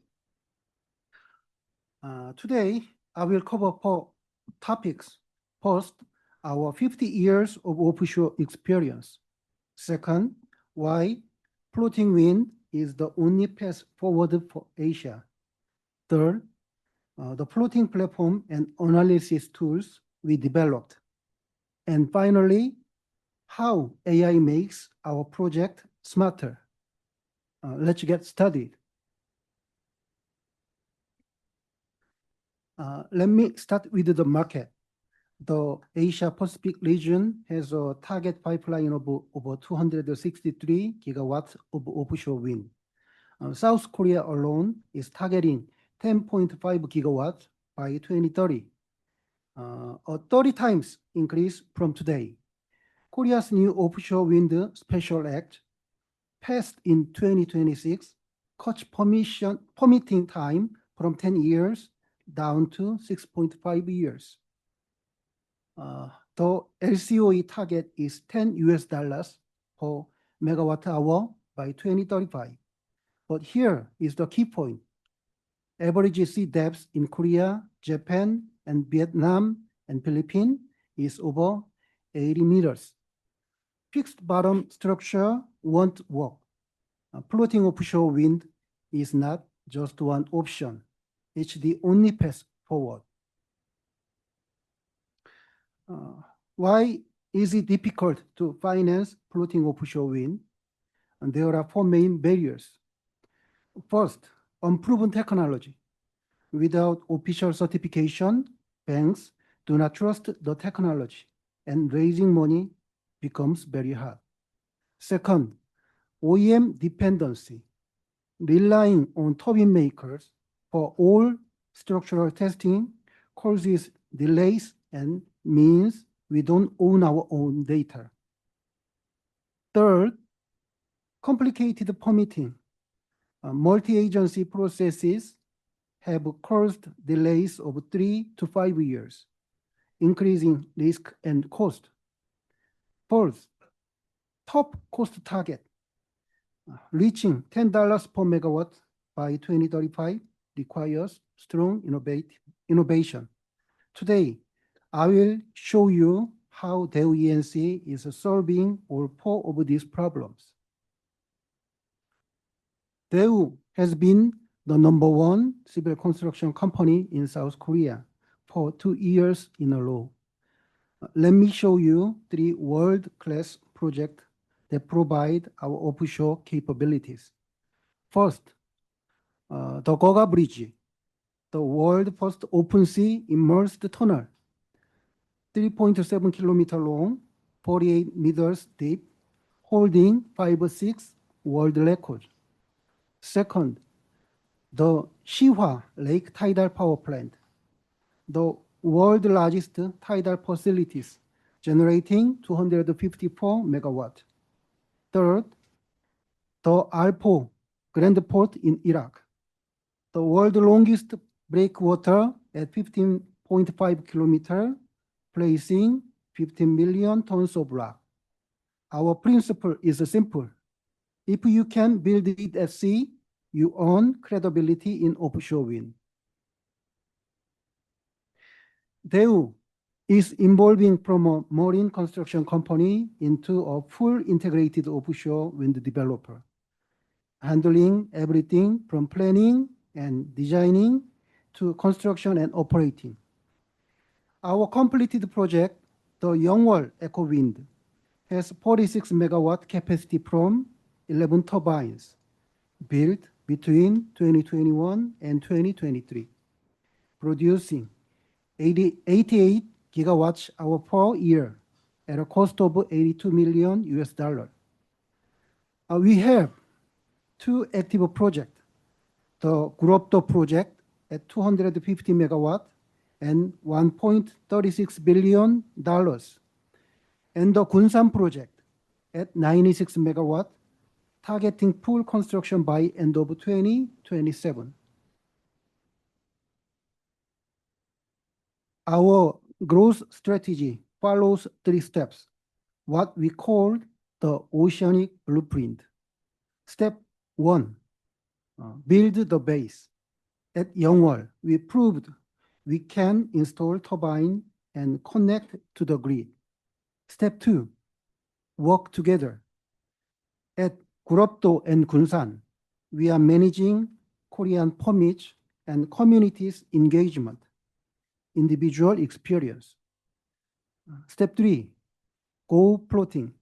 Today, I will cover 4 topics. First, our 50 years of offshore experience. Second, why floating wind is the only path forward for Asia. Third, the floating platform and analysis tools we developed. And finally, how AI makes our project smarter. Let's get started. Let me start with the market. The Asia Pacific region has a target pipeline of over 263 gigawatts of offshore wind. South Korea alone is targeting 10.5 gigawatts by 2030, a 30 times increase from today. Korea's new Offshore Wind Special Act, passed in 2026, cuts permitting time from 10 years down to 6.5 years. The LCOE target is $10 per megawatt hour by 2035. But here is the key point. Average sea depth in Korea, Japan, and Vietnam and Philippines is over 80 meters. Fixed bottom structure won't work. Floating offshore wind is not just one option. It's the only path forward. Why is it difficult to finance floating offshore wind? And there are 4 main barriers. First, unproven technology. Without official certification, banks do not trust the technology, and raising money becomes very hard. Second, OEM dependency. Relying on turbine makers for all structural testing causes delays and means we don't own our own data. Third, complicated permitting. Multi-agency processes have caused delays of 3 to 5 years, increasing risk and cost. Fourth, top cost target. Reaching $10 per megawatt by 2035 requires strong innovation. Today, I will show you how Daewoo E&C is solving all 4 of these problems. Daewoo has been the #1 civil construction company in South Korea for 2 years in a row. Let me show you 3 world-class projects that provide our offshore capabilities. First, the Goga Bridge, the world's first open sea immersed tunnel. 3.7 kilometer long, 48 meters deep, holding 5/6 world record. Second, the Shihwa Lake Tidal Power Plant, the world's largest tidal facilities, generating 254 megawatt. Third, the Alpo Grand Port in Iraq, the world's longest breakwater at 15.5 kilometers, placing 15 million tons of rock. Our principle is simple. If you can build it at sea, you earn credibility in offshore wind. Daewoo is evolving from a marine construction company into a full integrated offshore wind developer, handling everything from planning and designing to construction and operating. Our completed project, the Yeongwol Eco Wind, has 46 megawatt capacity from 11 turbines built between 2021 and 2023, producing 88 gigawatts hour per year at a cost of $82 million. We have two active projects, the Gurupdo project at 250 megawatt and $1.36 billion, and the Gunsan project at 96 megawatt, targeting full construction by end of 2027. Our growth strategy follows 3 steps, what we call the oceanic blueprint. Step 1, build the base. At Yeongwol, we proved we can install turbine and connect to the grid. Step 2, work together. At Gurupdo and Gunsan, we are managing Korean permits and communities engagement, individual experience. Step 3, go floating.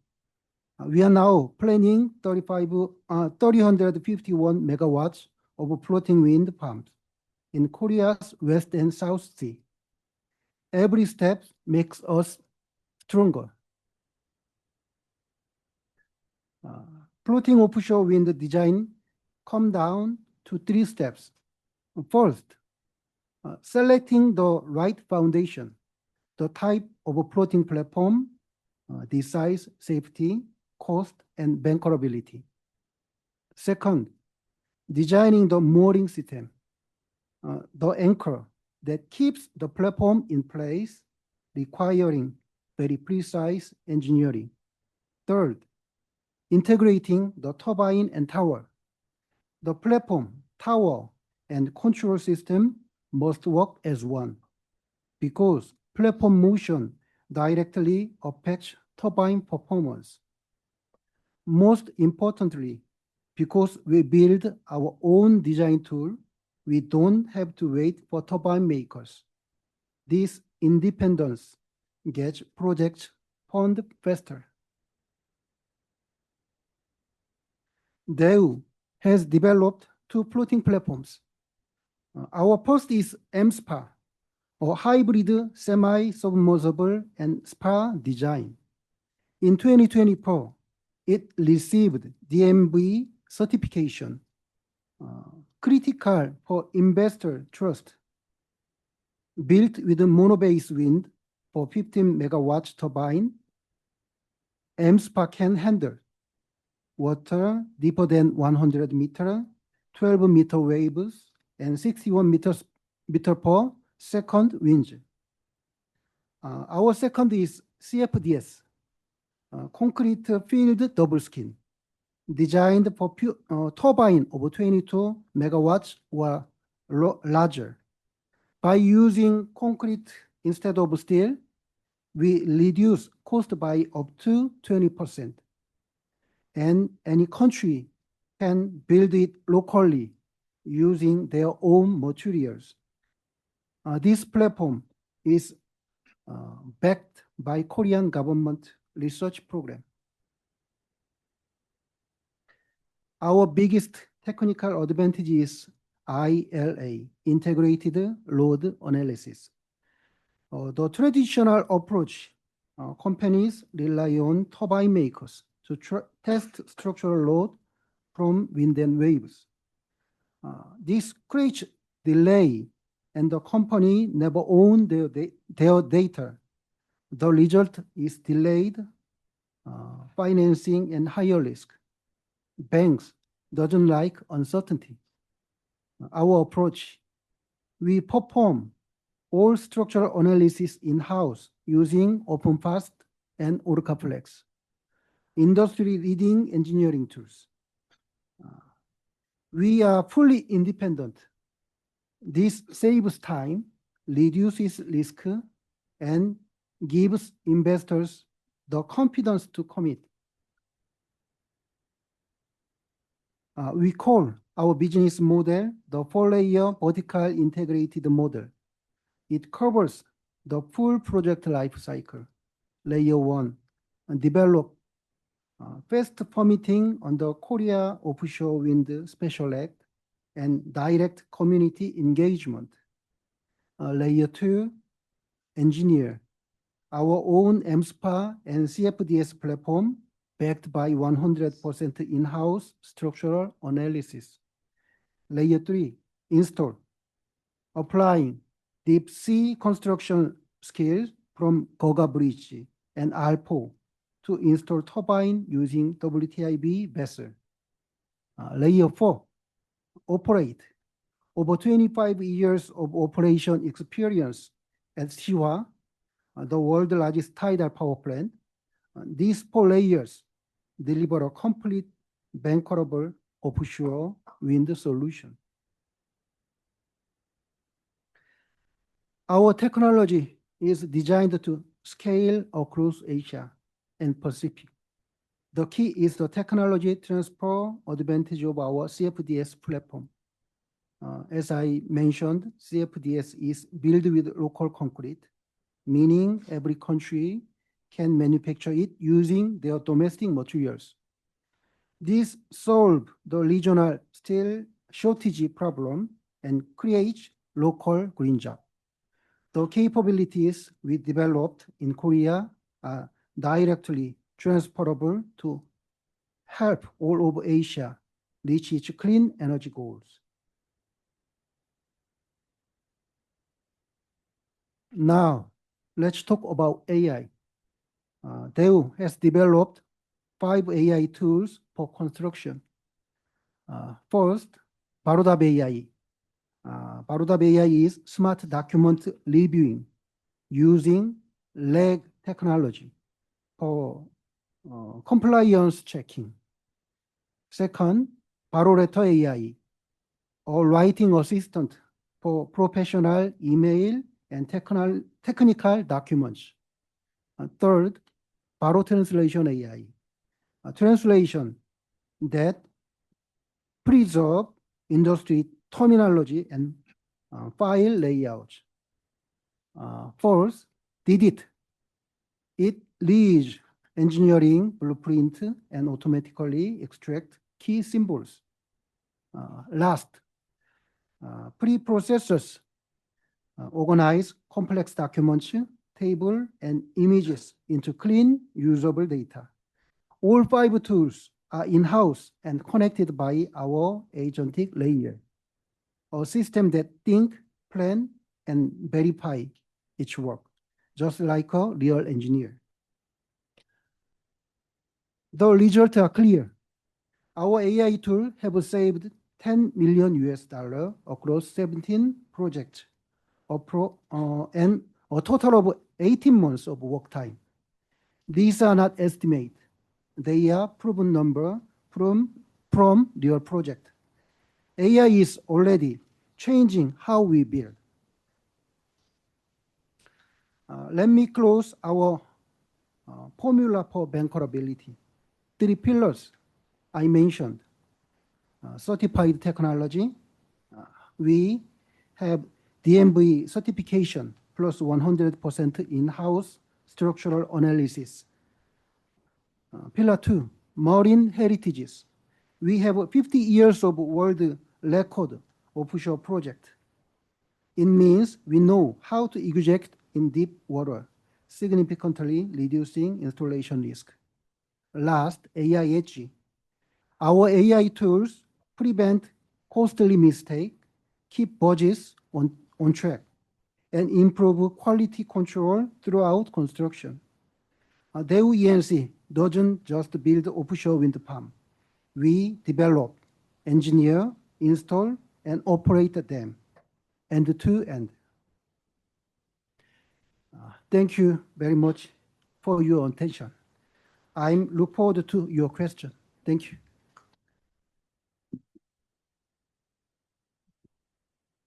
We are now planning 351 megawatts of floating wind farms in Korea's West and South Sea. Every step makes us stronger. Floating offshore wind design come down to 3 steps. First, selecting the right foundation, the type of a floating platform, the size, safety, cost, and bankability. Second, designing the mooring system, the anchor that keeps the platform in place, requiring very precise engineering. Third, integrating the turbine and tower. The platform, tower, and control system must work as one, because platform motion directly affects turbine performance. Most importantly, because we build our own design tool, we don't have to wait for turbine makers. This independence gets projects funded faster. Daewoo has developed 2 floating platforms. Our first is M-SPA, a hybrid semi-submersible and SPA design. In 2024, it received DNV certification, critical for investor trust. Built with a monobase wind for 15 megawatt turbine, M-SPA can handle water deeper than 100 meter, 12 meter waves, and 61 meter per second winds. Our second is CFDS, concrete filled double skin, designed for turbine of 22 megawatts or larger. By using concrete instead of steel, we reduce cost by up to 20%. And any country can build it locally using their own materials. This platform is backed by Korean government research program. Our biggest technical advantage is ILA, integrated load analysis. The traditional approach, companies rely on turbine makers to test structural load from wind and waves. This creates delay, and the company never own their data. The result is delayed financing and higher risk. Banks doesn't like uncertainty. Our approach, we perform all structural analysis in-house using OpenFAST and OrcaFlex, industry-leading engineering tools. We are fully independent. This saves time, reduces risk, and gives investors the confidence to commit. We call our business model the 4-layer vertical integrated model. It covers the full project life cycle. Layer 1, develop fast permitting under Korea Offshore Wind Special Act and direct community engagement. Layer 2, engineer our own MSPA and CFDS platform backed by 100% in-house structural analysis. Layer 3, install, applying deep sea construction skills from Goga Bridge and Alpo to install turbine using WTIB vessel. Layer 4, operate. Over 25 years of operation experience at Siwa, the world's largest tidal power plant. These 4 layers deliver a complete bankable offshore wind solution. Our technology is designed to scale across Asia and Pacific. The key is the technology transfer advantage of our CFDS platform. As I mentioned, CFDS is built with local concrete, meaning every country can manufacture it using their domestic materials. This solves the regional steel shortage problem and creates local green jobs. The capabilities we developed in Korea are directly transferable to help all over Asia reach its clean energy goals. Now, let's talk about AI. Daewoo has developed 5 AI tools for construction. First, Barodab AI. Barodab AI is smart document reviewing using lag technology for compliance checking. Second, Baroletter AI, a writing assistant for professional email and technical documents. Third, Baro Translation AI, a translation that preserve industry terminology and file layouts. Fourth, DIDIT. It reads engineering blueprint and automatically extract key symbols. Last, preprocessors organize complex documents, table, and images into clean, usable data. All 5 tools are in-house and connected by our agentic layer, a system that think, plan, and verify its work, just like a real engineer. The results are clear. Our AI tool have saved $10 million across 17 projects, and a total of 18 months of work time. These are not estimates. They are proven number from real project. AI is already changing how we build. Let me close our formula for bankability. 3 pillars I mentioned. Certified technology. We have DNV certification plus 100% in-house structural analysis. Pillar 2, marine heritages. We have 50 years of world record offshore project. It means we know how to in deep water, significantly reducing installation risk. Last, AI edge. Our AI tools prevent costly mistakes, keep budgets on track, and improve quality control throughout construction. Daewoo E&C doesn't just build offshore wind farm. We develop, engineer, install, and operate them end-to-end. Thank you very much for your attention. I look forward to your question. Thank you.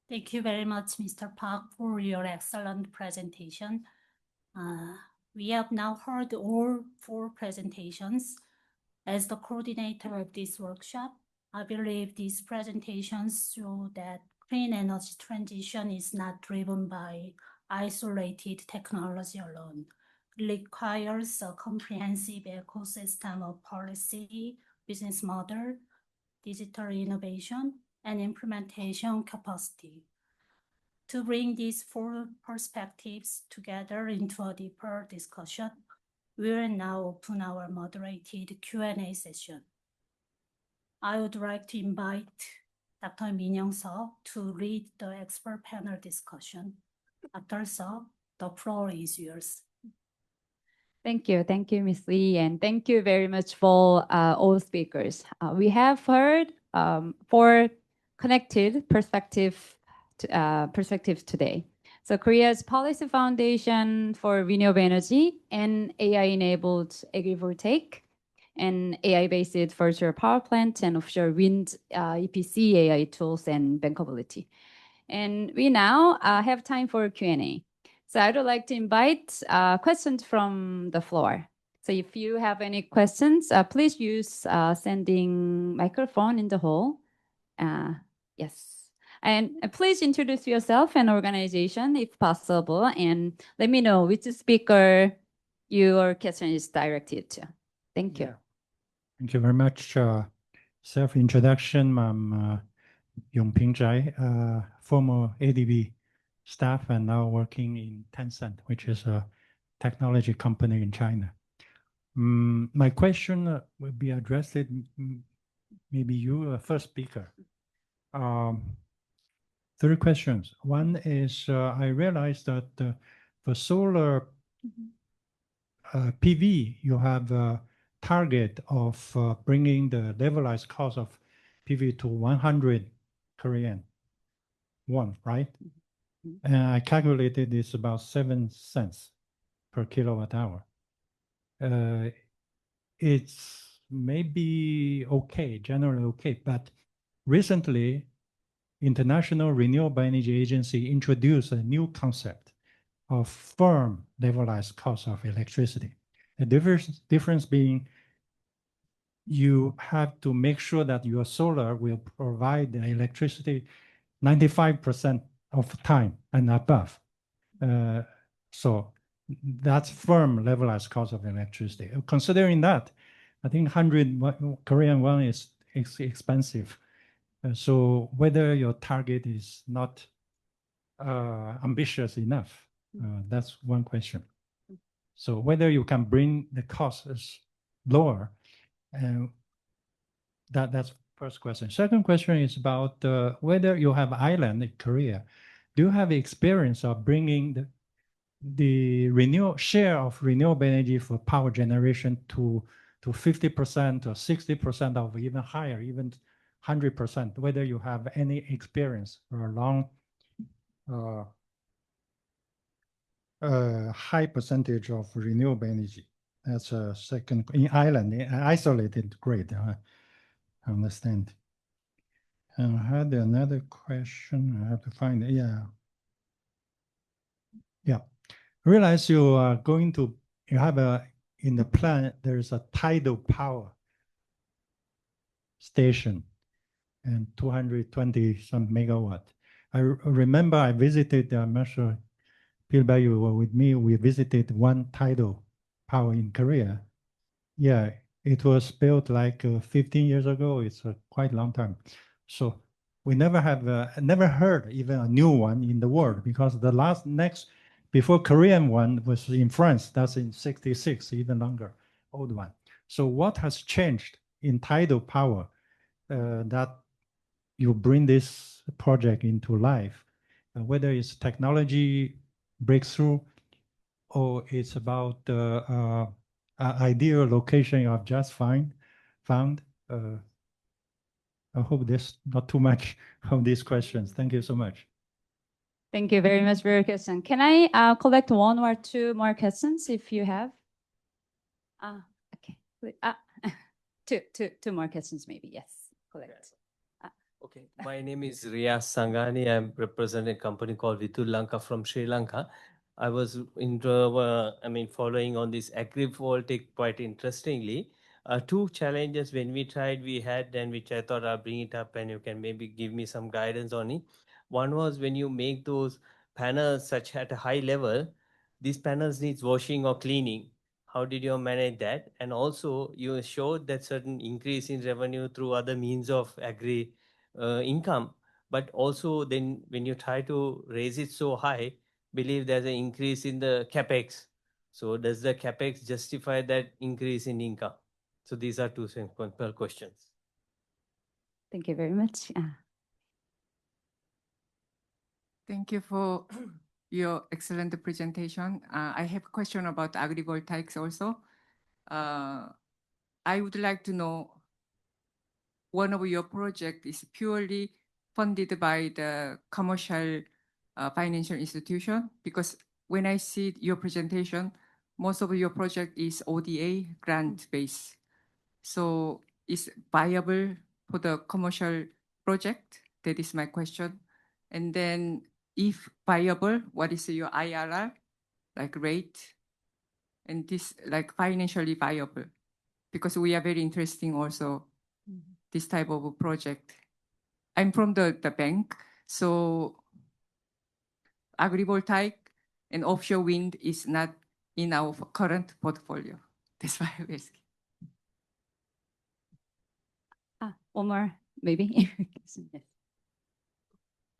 Thank you very much, Mr. Park, for your excellent presentation. We have now heard all 4 presentations. As the coordinator of this workshop, I believe these presentations show that clean energy transition is not driven by isolated technology alone. It requires a comprehensive ecosystem of policy, business model, digital innovation, and implementation capacity. To bring these 4 perspectives together into a deeper discussion, we will now open our moderated Q&A session. I would like to invite Dr. Min-Young Seo to lead the expert panel discussion. Dr. Seo, the floor is yours. Thank you, Ms. Lee, and thank you very much for all speakers. We have heard 4 connected perspectives today. So Korea's policy foundation for renewable energy and AI-enabled agrivoltaic and AI-based virtual power plant and offshore wind EPC AI tools and bankability. And we now have time for Q&A. So I would like to invite questions from the floor. So if you have any questions, please use sending microphone in the hall. Yes. And please introduce yourself and organization if possible, and let me know which speaker your question is directed to. Thank you. Yeah. Thank you very much. Self-introduction, I'm Yongping Zhai, former ADB staff and now working in Tencent, which is a technology company in China. My question will be addressed, maybe you, first speaker. 3 questions. One is, I realized that for solar PV, you have a target of bringing the levelized cost of PV to 100 Korean won, right? And I calculated it's about 7 cents per kilowatt hour. It's maybe okay, generally okay, but recently, International Renewable Energy Agency introduced a new concept of firm levelized cost of electricity. The difference being you have to make sure that your solar will provide the electricity 95% of the time and above. So that's firm levelized cost of electricity. Considering that, I think 100 Korean won is expensive. So whether your target is not ambitious enough, that's one question. So whether you can bring the costs lower, that's first question. Second question is about whether you have island in Korea. Do you have experience of bringing the share of renewable energy for power generation to 50% or 60% or even higher, even 100%, whether you have any experience or a long, high percentage of renewable energy? That's a second, in island, isolated, great, I understand. And I had another question, I have to find it, yeah. I realize you are going to, you have in the plan, there's a tidal power station and 220 some megawatt. I remember I visited, I'm not sure, Pilba, you were with me, we visited one tidal power in Korea. Yeah, it was built like 15 years ago. It's a quite long time. So we never have, never heard even a new one in the world because the next before Korean one was in France, that's in 66, even longer, old one. So what has changed in tidal power that you bring this project into life? Whether it's technology breakthrough or it's about the ideal location you have just found. I hope there's not too much of these questions. Thank you so much. Thank you very much for your question. Can I collect one or two more questions if you have? Okay. Two more questions maybe. Yes, collect. Okay, my name is Riyas Sangani. I'm representing a company called Vitul Lanka from Sri Lanka. I was following on this agrivoltaic quite interestingly. Two challenges when we tried, we had, and which I thought I'll bring it up and you can maybe give me some guidance on it. One was when you make those panels such at a high level, these panels needs washing or cleaning. How did you manage that? And also you showed that certain increase in revenue through other means of agri income, but also then when you try to raise it so high, believe there's an increase in the capex. So does the capex justify that increase in income? So these are two simple questions. Thank you very much. Thank you for your excellent presentation. I have a question about agrivoltaics also. I would like to know, one of your project is purely funded by the commercial financial institution? Because when I see your presentation, most of your project is ODA grant based. So is viable for the commercial project? That is my question. And then if viable, what is your IRR, like rate? And this like financially viable? Because we are very interesting also this type of a project. I'm from the bank, so agrivoltaic and offshore wind is not in our current portfolio. That's why I'm asking. One more, maybe. Yes.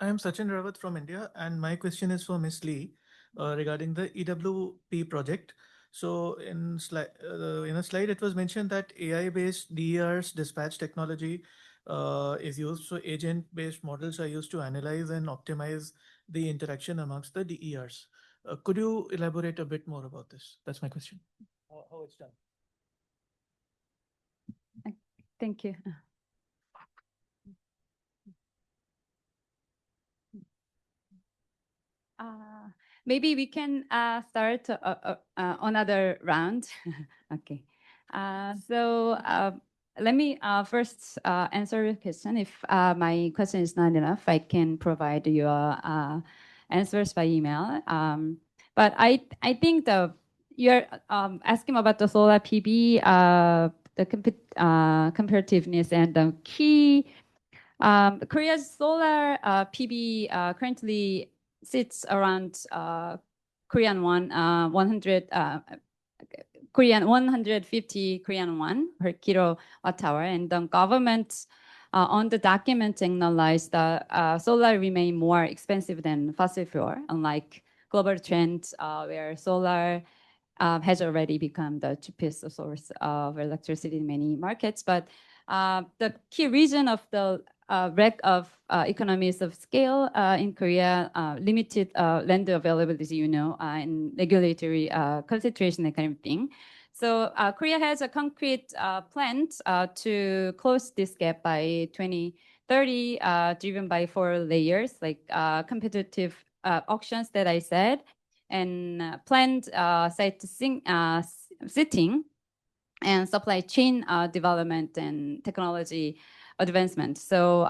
I am Sachin Rawat from India, and my question is for Ms. Lee regarding the EWP project. So in a slide, it was mentioned that AI-based DERs dispatch technology is used. So agent-based models are used to analyze and optimize the interaction amongst the DERs. Could you elaborate a bit more about this? That's my question. How it's done. Thank you. Maybe we can start another round. Okay. So let me first answer your question. If my question is not enough, I can provide your answers by email. But I think you're asking about the solar PV, the competitiveness and the key. Korea's solar PV currently sits around Korean won 150 Korean won per kilowatt hour, and the government on the document acknowledged that solar remain more expensive than fossil fuel, unlike global trends where solar has already become the cheapest source of electricity in many markets. But the key reason of the lack of economies of scale in Korea, limited land availability, and regulatory concentration, that kind of thing. So Korea has a concrete plan to close this gap by 2030, driven by 4 layers, like competitive auctions that I said, and planned site sitting, and supply chain development and technology advancement. So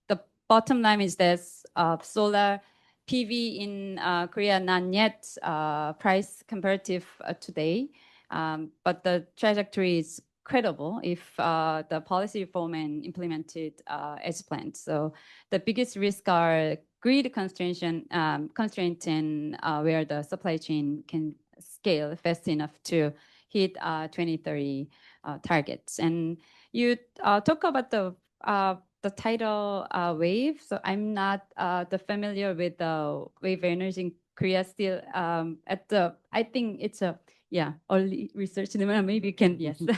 the bottom line is this: solar PV in Korea not yet price comparative today, but the trajectory is credible if the policy reform and implemented as planned. So the biggest risk are grid constraint and where the supply chain can scale fast enough to hit 2030 targets. And you talk about the tidal wave. So I'm not familiar with the wave energy Korea still at the, I think it's a, yeah, early research. Maybe you can, yes, you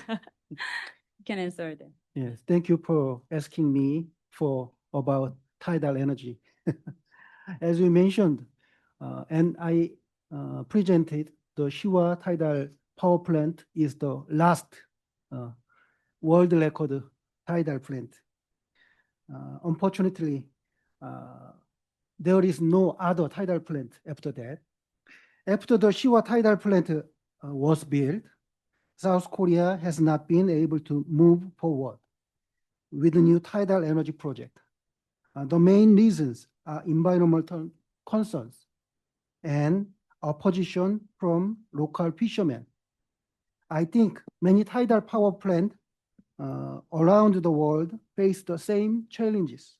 can answer that. Yes, thank you for asking me about tidal energy. As you mentioned, and I presented, the Shiwa tidal power plant is the last world record tidal plant. Unfortunately, there is no other tidal plant after that. After the Shiwa tidal plant was built, South Korea has not been able to move forward with the new tidal energy project. The main reasons are environmental concerns and opposition from local fishermen. I think many tidal power plants around the world face the same challenges.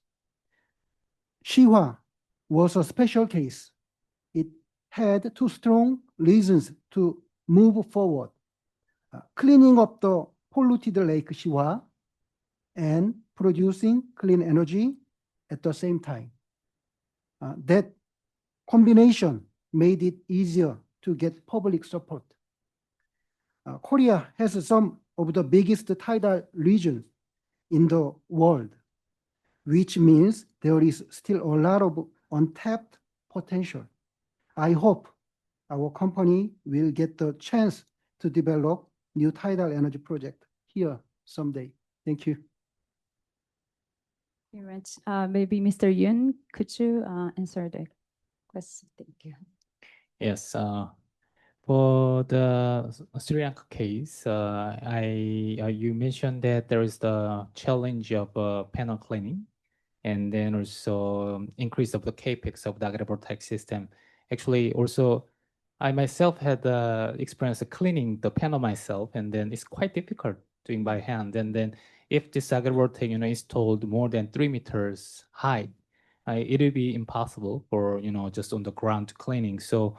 Shiwa was a special case. It had two strong reasons to move forward: cleaning up the polluted Lake Shiwa and producing clean energy at the same time. That combination made it easier to get public support. Korea has some of the biggest tidal regions in the world, which means there is still a lot of untapped potential. I hope our company will get the chance to develop new tidal energy project here someday. Thank you. Very much. Maybe Mr. Yoon, could you answer the question? Thank you. Yes. For the Sri Lanka case, you mentioned that there is the challenge of panel cleaning, and then also increase of the capex of the agrivoltaic system. Actually, also, I myself had the experience of cleaning the panel myself, and then it's quite difficult doing by hand. And then if this agrivoltaic, installed more than 3 meters high, it will be impossible for, just on the ground cleaning. So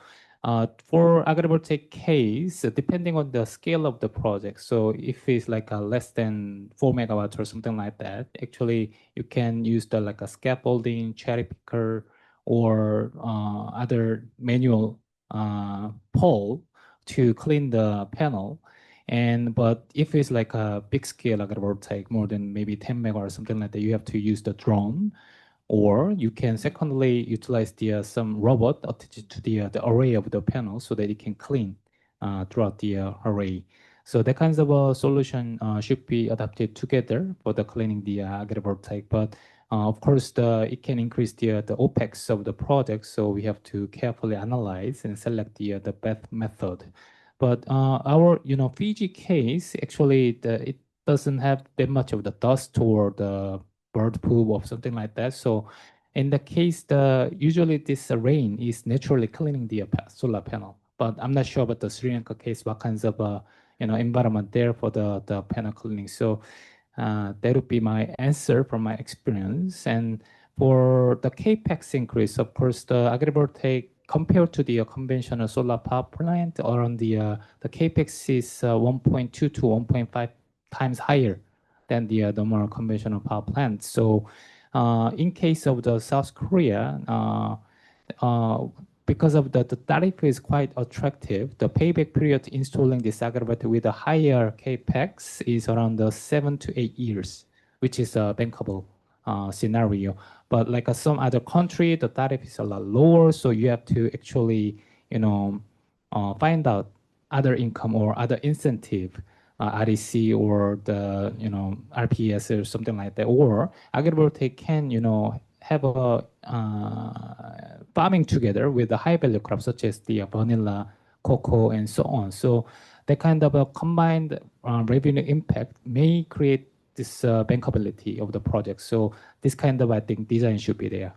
for agrivoltaic case, depending on the scale of the project, so if it's like a less than 4 megawatts or something like that, actually you can use the like a scaffolding, cherry picker, or other manual pole to clean the panel. But if it's like a big scale agrivoltaic, more than maybe 10 mega or something like that, you have to use the drone. Or you can secondly utilize some robot attached to the array of the panel so that it can clean throughout the array. So that kinds of a solution should be adapted together for the cleaning the agrivoltaic. But of course, it can increase the OPEX of the project. So we have to carefully analyze and select the best method. But our Fiji case, actually, it doesn't have that much of the dust or the bird poop or something like that. So in the case, usually this rain is naturally cleaning the solar panel. But I'm not sure about the Sri Lanka case, what kinds of environment there for the panel cleaning. So that would be my answer from my experience. And for the capex increase, of course, the agrivoltaic compared to the conventional solar power plant, around the capex is 1.2 to 1.5 times higher than the normal conventional power plant. So in case of the South Korea, because of the tariff is quite attractive, the payback period installing this agrivoltaic with a higher capex is around 7 to 8 years, which is a bankable scenario. But like some other country, the tariff is a lot lower, so you have to actually, find out other income or other incentive, REC or the RPS or something like that. Or agrivoltaic can have a farming together with the high value crops such as the vanilla, cocoa, and so on. So that kind of a combined revenue impact may create this bankability of the project. So this kind of, I think, design should be there.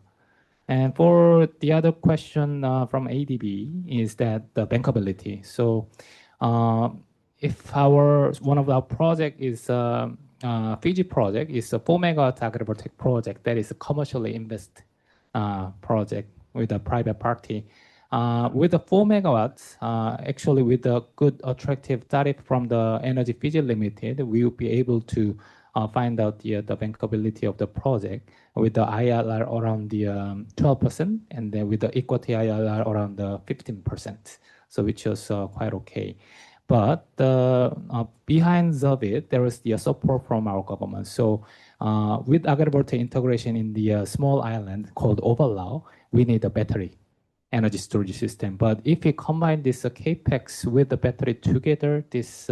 And for the other question from ADB is that the bankability. So if one of our project is Fiji project is a 4 megawatt agrivoltaic project that is a commercially invested project with a private party. With the 4 megawatts, actually with a good attractive tariff from the Energy Fiji Limited, we will be able to find out the bankability of the project with the IRR around the 12%, and then with the equity IRR around the 15%. So which was quite okay. But behind of it, there is the support from our government. So with agrivoltaic integration in the small island called Ovalau, we need a battery energy storage system. But if we combine this capex with the battery together, this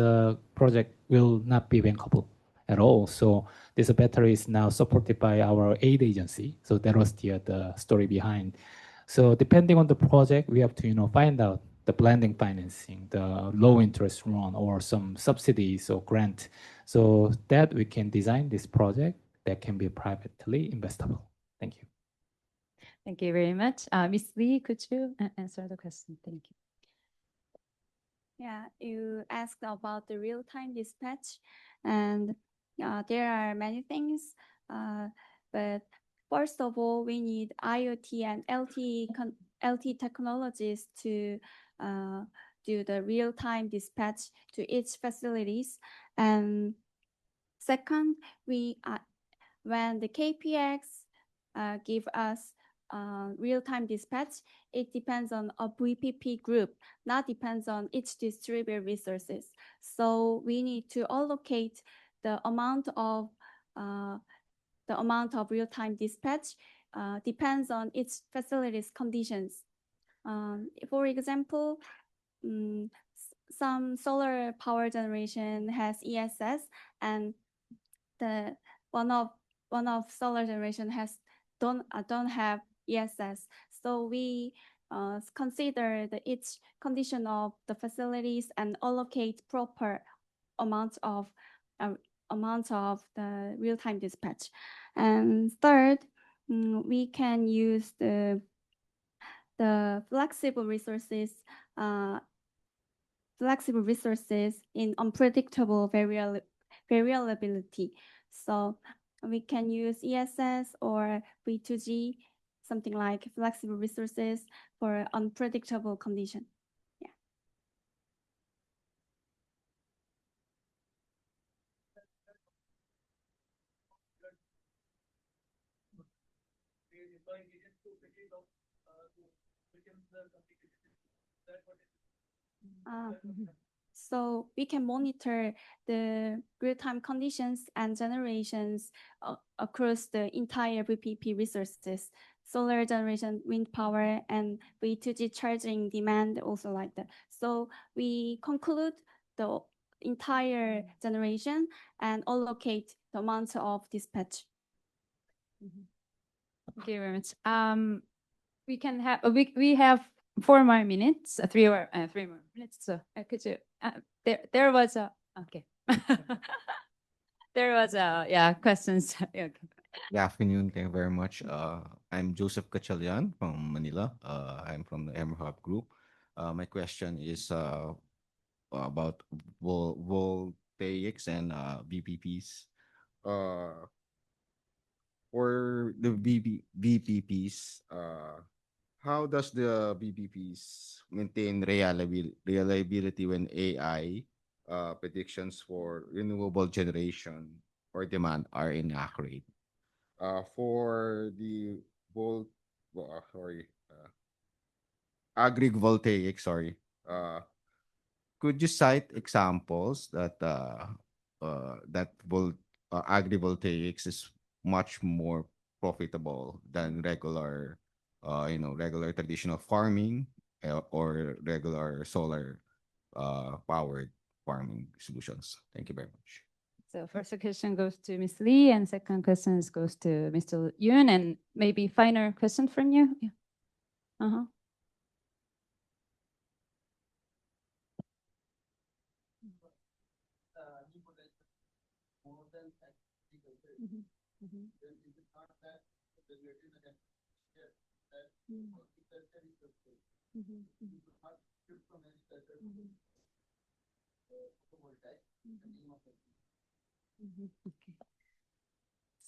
project will not be bankable at all. So this battery is now supported by our aid agency. So that was the story behind. So depending on the project, we have to find out the blending financing, the low interest loan, or some subsidies or grant, so that we can design this project that can be privately investable. Thank you. Thank you very much. Ms. Lee, could you answer the question? Thank you. Yeah, you asked about the real-time dispatch, and there are many things, but first of all, we need IoT and LTE technologies to do the real-time dispatch to each facilities. And second, when the KPX give us real-time dispatch, it depends on a VPP group, not depends on each distributed resources. So we need to allocate the amount of real-time dispatch depends on each facility's conditions. For example, some solar power generation has ESS, and the one of solar generation don't have ESS. So we consider each condition of the facilities and allocate proper amount of the real-time dispatch. And third, we can use the flexible resources in unpredictable variability. So we can use ESS or V2G, something like flexible resources for unpredictable condition. Yeah. So we can monitor the real-time conditions and generations across the entire VPP resources, solar generation, wind power, and V2G charging demand, also like that. So we conclude the entire generation and allocate the amount of dispatch. Thank you very much. We have 4 more minutes, 3 more minutes. So could you? There was a okay. There was a questions. Okay. Good afternoon. Thank you very much. I'm Joseph Kachalian from Manila. I'm from the EMERHUB Group. My question is about voltaics and VPPs. For the VPPs, how does the VPPs maintain reliability when AI predictions for renewable generation or demand are inaccurate? For the agrivoltaic, could you cite examples that agrivoltaics is much more profitable than regular traditional farming or regular solar powered farming solutions? Thank you very much. So first question goes to Ms. Lee, and second question goes to Mr. Yoon, and maybe final question from you. Yeah. Okay.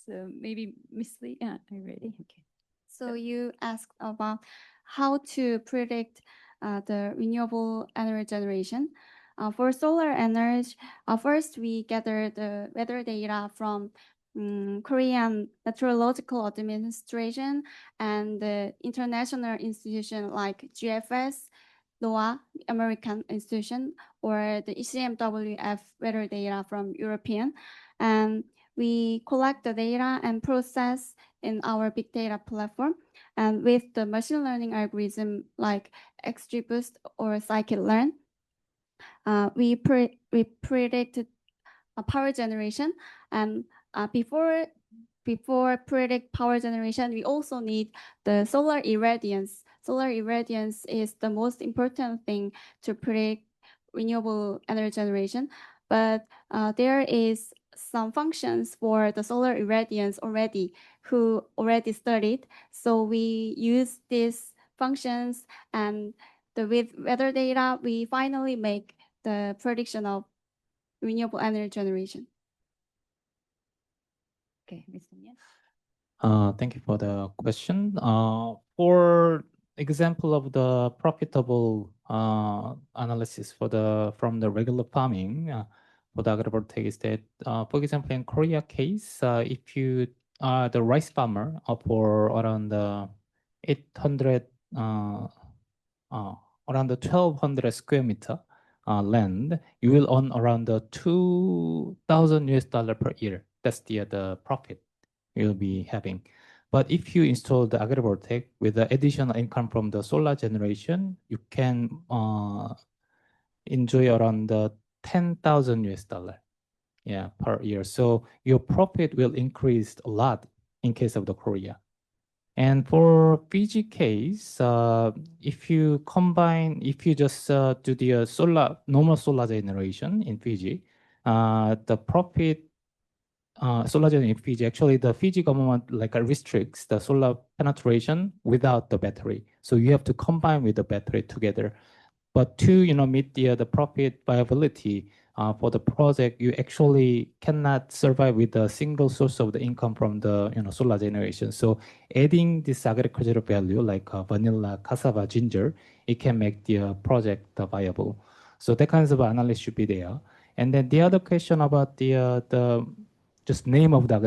So maybe Ms. Lee, are you ready? Okay. So you asked about how to predict the renewable energy generation. For solar energy, first we gather the weather data from Korean Meteorological Administration and the international institution like GFS, NOAA, American institution, or the ECMWF weather data from European. And we collect the data and process in our big data platform. And with the machine learning algorithm like XGBoost or scikit-learn, we predicted power generation. And before predict power generation, we also need the solar irradiance. Solar irradiance is the most important thing to predict renewable energy generation. But there is some functions for the solar irradiance who already studied. So we use these functions, and with weather data, we finally make the prediction of renewable energy generation. Okay, Mr. Nguyen. Thank you for the question. For example of the profitable analysis from the regular farming for the agrivoltaic is that, for example, in Korea case, if you are the rice farmer for around 800 around the 1,200 square meter land, you will earn around the $2,000 per year. That's the profit you'll be having. But if you install the agrivoltaic with the additional income from the solar generation, you can enjoy around the $10,000 per year. So your profit will increase a lot in case of the Korea. And for Fiji case, if you just do the normal solar generation in Fiji, the profit solar generation in Fiji, actually the Fiji government restricts the solar penetration without the battery. So you have to combine with the battery together. But to meet the profit viability for the project, you actually cannot survive with a single source of the income from the solar generation. So adding this agricultural value like vanilla, cassava, ginger, it can make the project viable. So that kinds of analysis should be there. And then the other question about the just name of the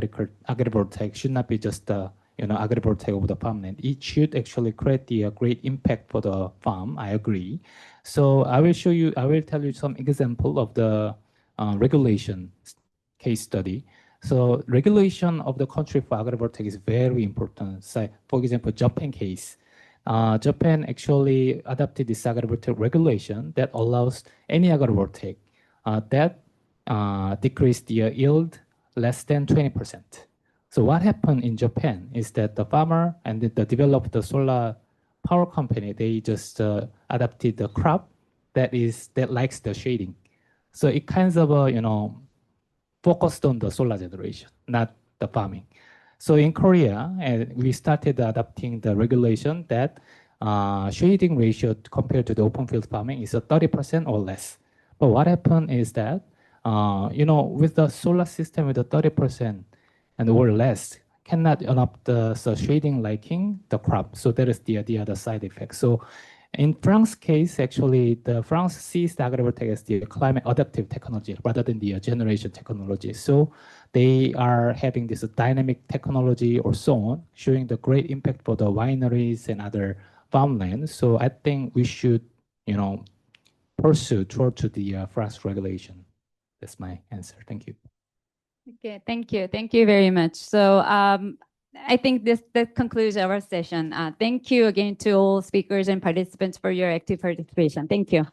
agrivoltaic should not be just the agrivoltaic of the farmland. It should actually create the great impact for the farm. I agree. So I will tell you some example of the regulation case study. So regulation of the country for agrivoltaic is very important. So for example, Japan case. Japan actually adopted this agrivoltaic regulation that allows any agrivoltaic that decrease the yield less than 20%. So what happened in Japan is that the farmer and the developer solar power company, they just adopted the crop that likes the shading. So it kind of focused on the solar generation, not the farming. So in Korea, we started adopting the regulation that shading ratio compared to the open field farming is 30% or less. But what happened is that with the solar system with the 30% and or less, cannot adopt the shading liking the crop. So that is the other side effect. So in France case, actually, France sees the agrivoltaic as the climate adaptive technology rather than the generation technology. So they are having this dynamic technology or so on, showing the great impact for the wineries and other farmlands. So I think we should, pursue toward to the France regulation. That's my answer. Thank you. Okay, thank you. Thank you very much. So I think that concludes our session. Thank you again to all speakers and participants for your active participation. Thank you.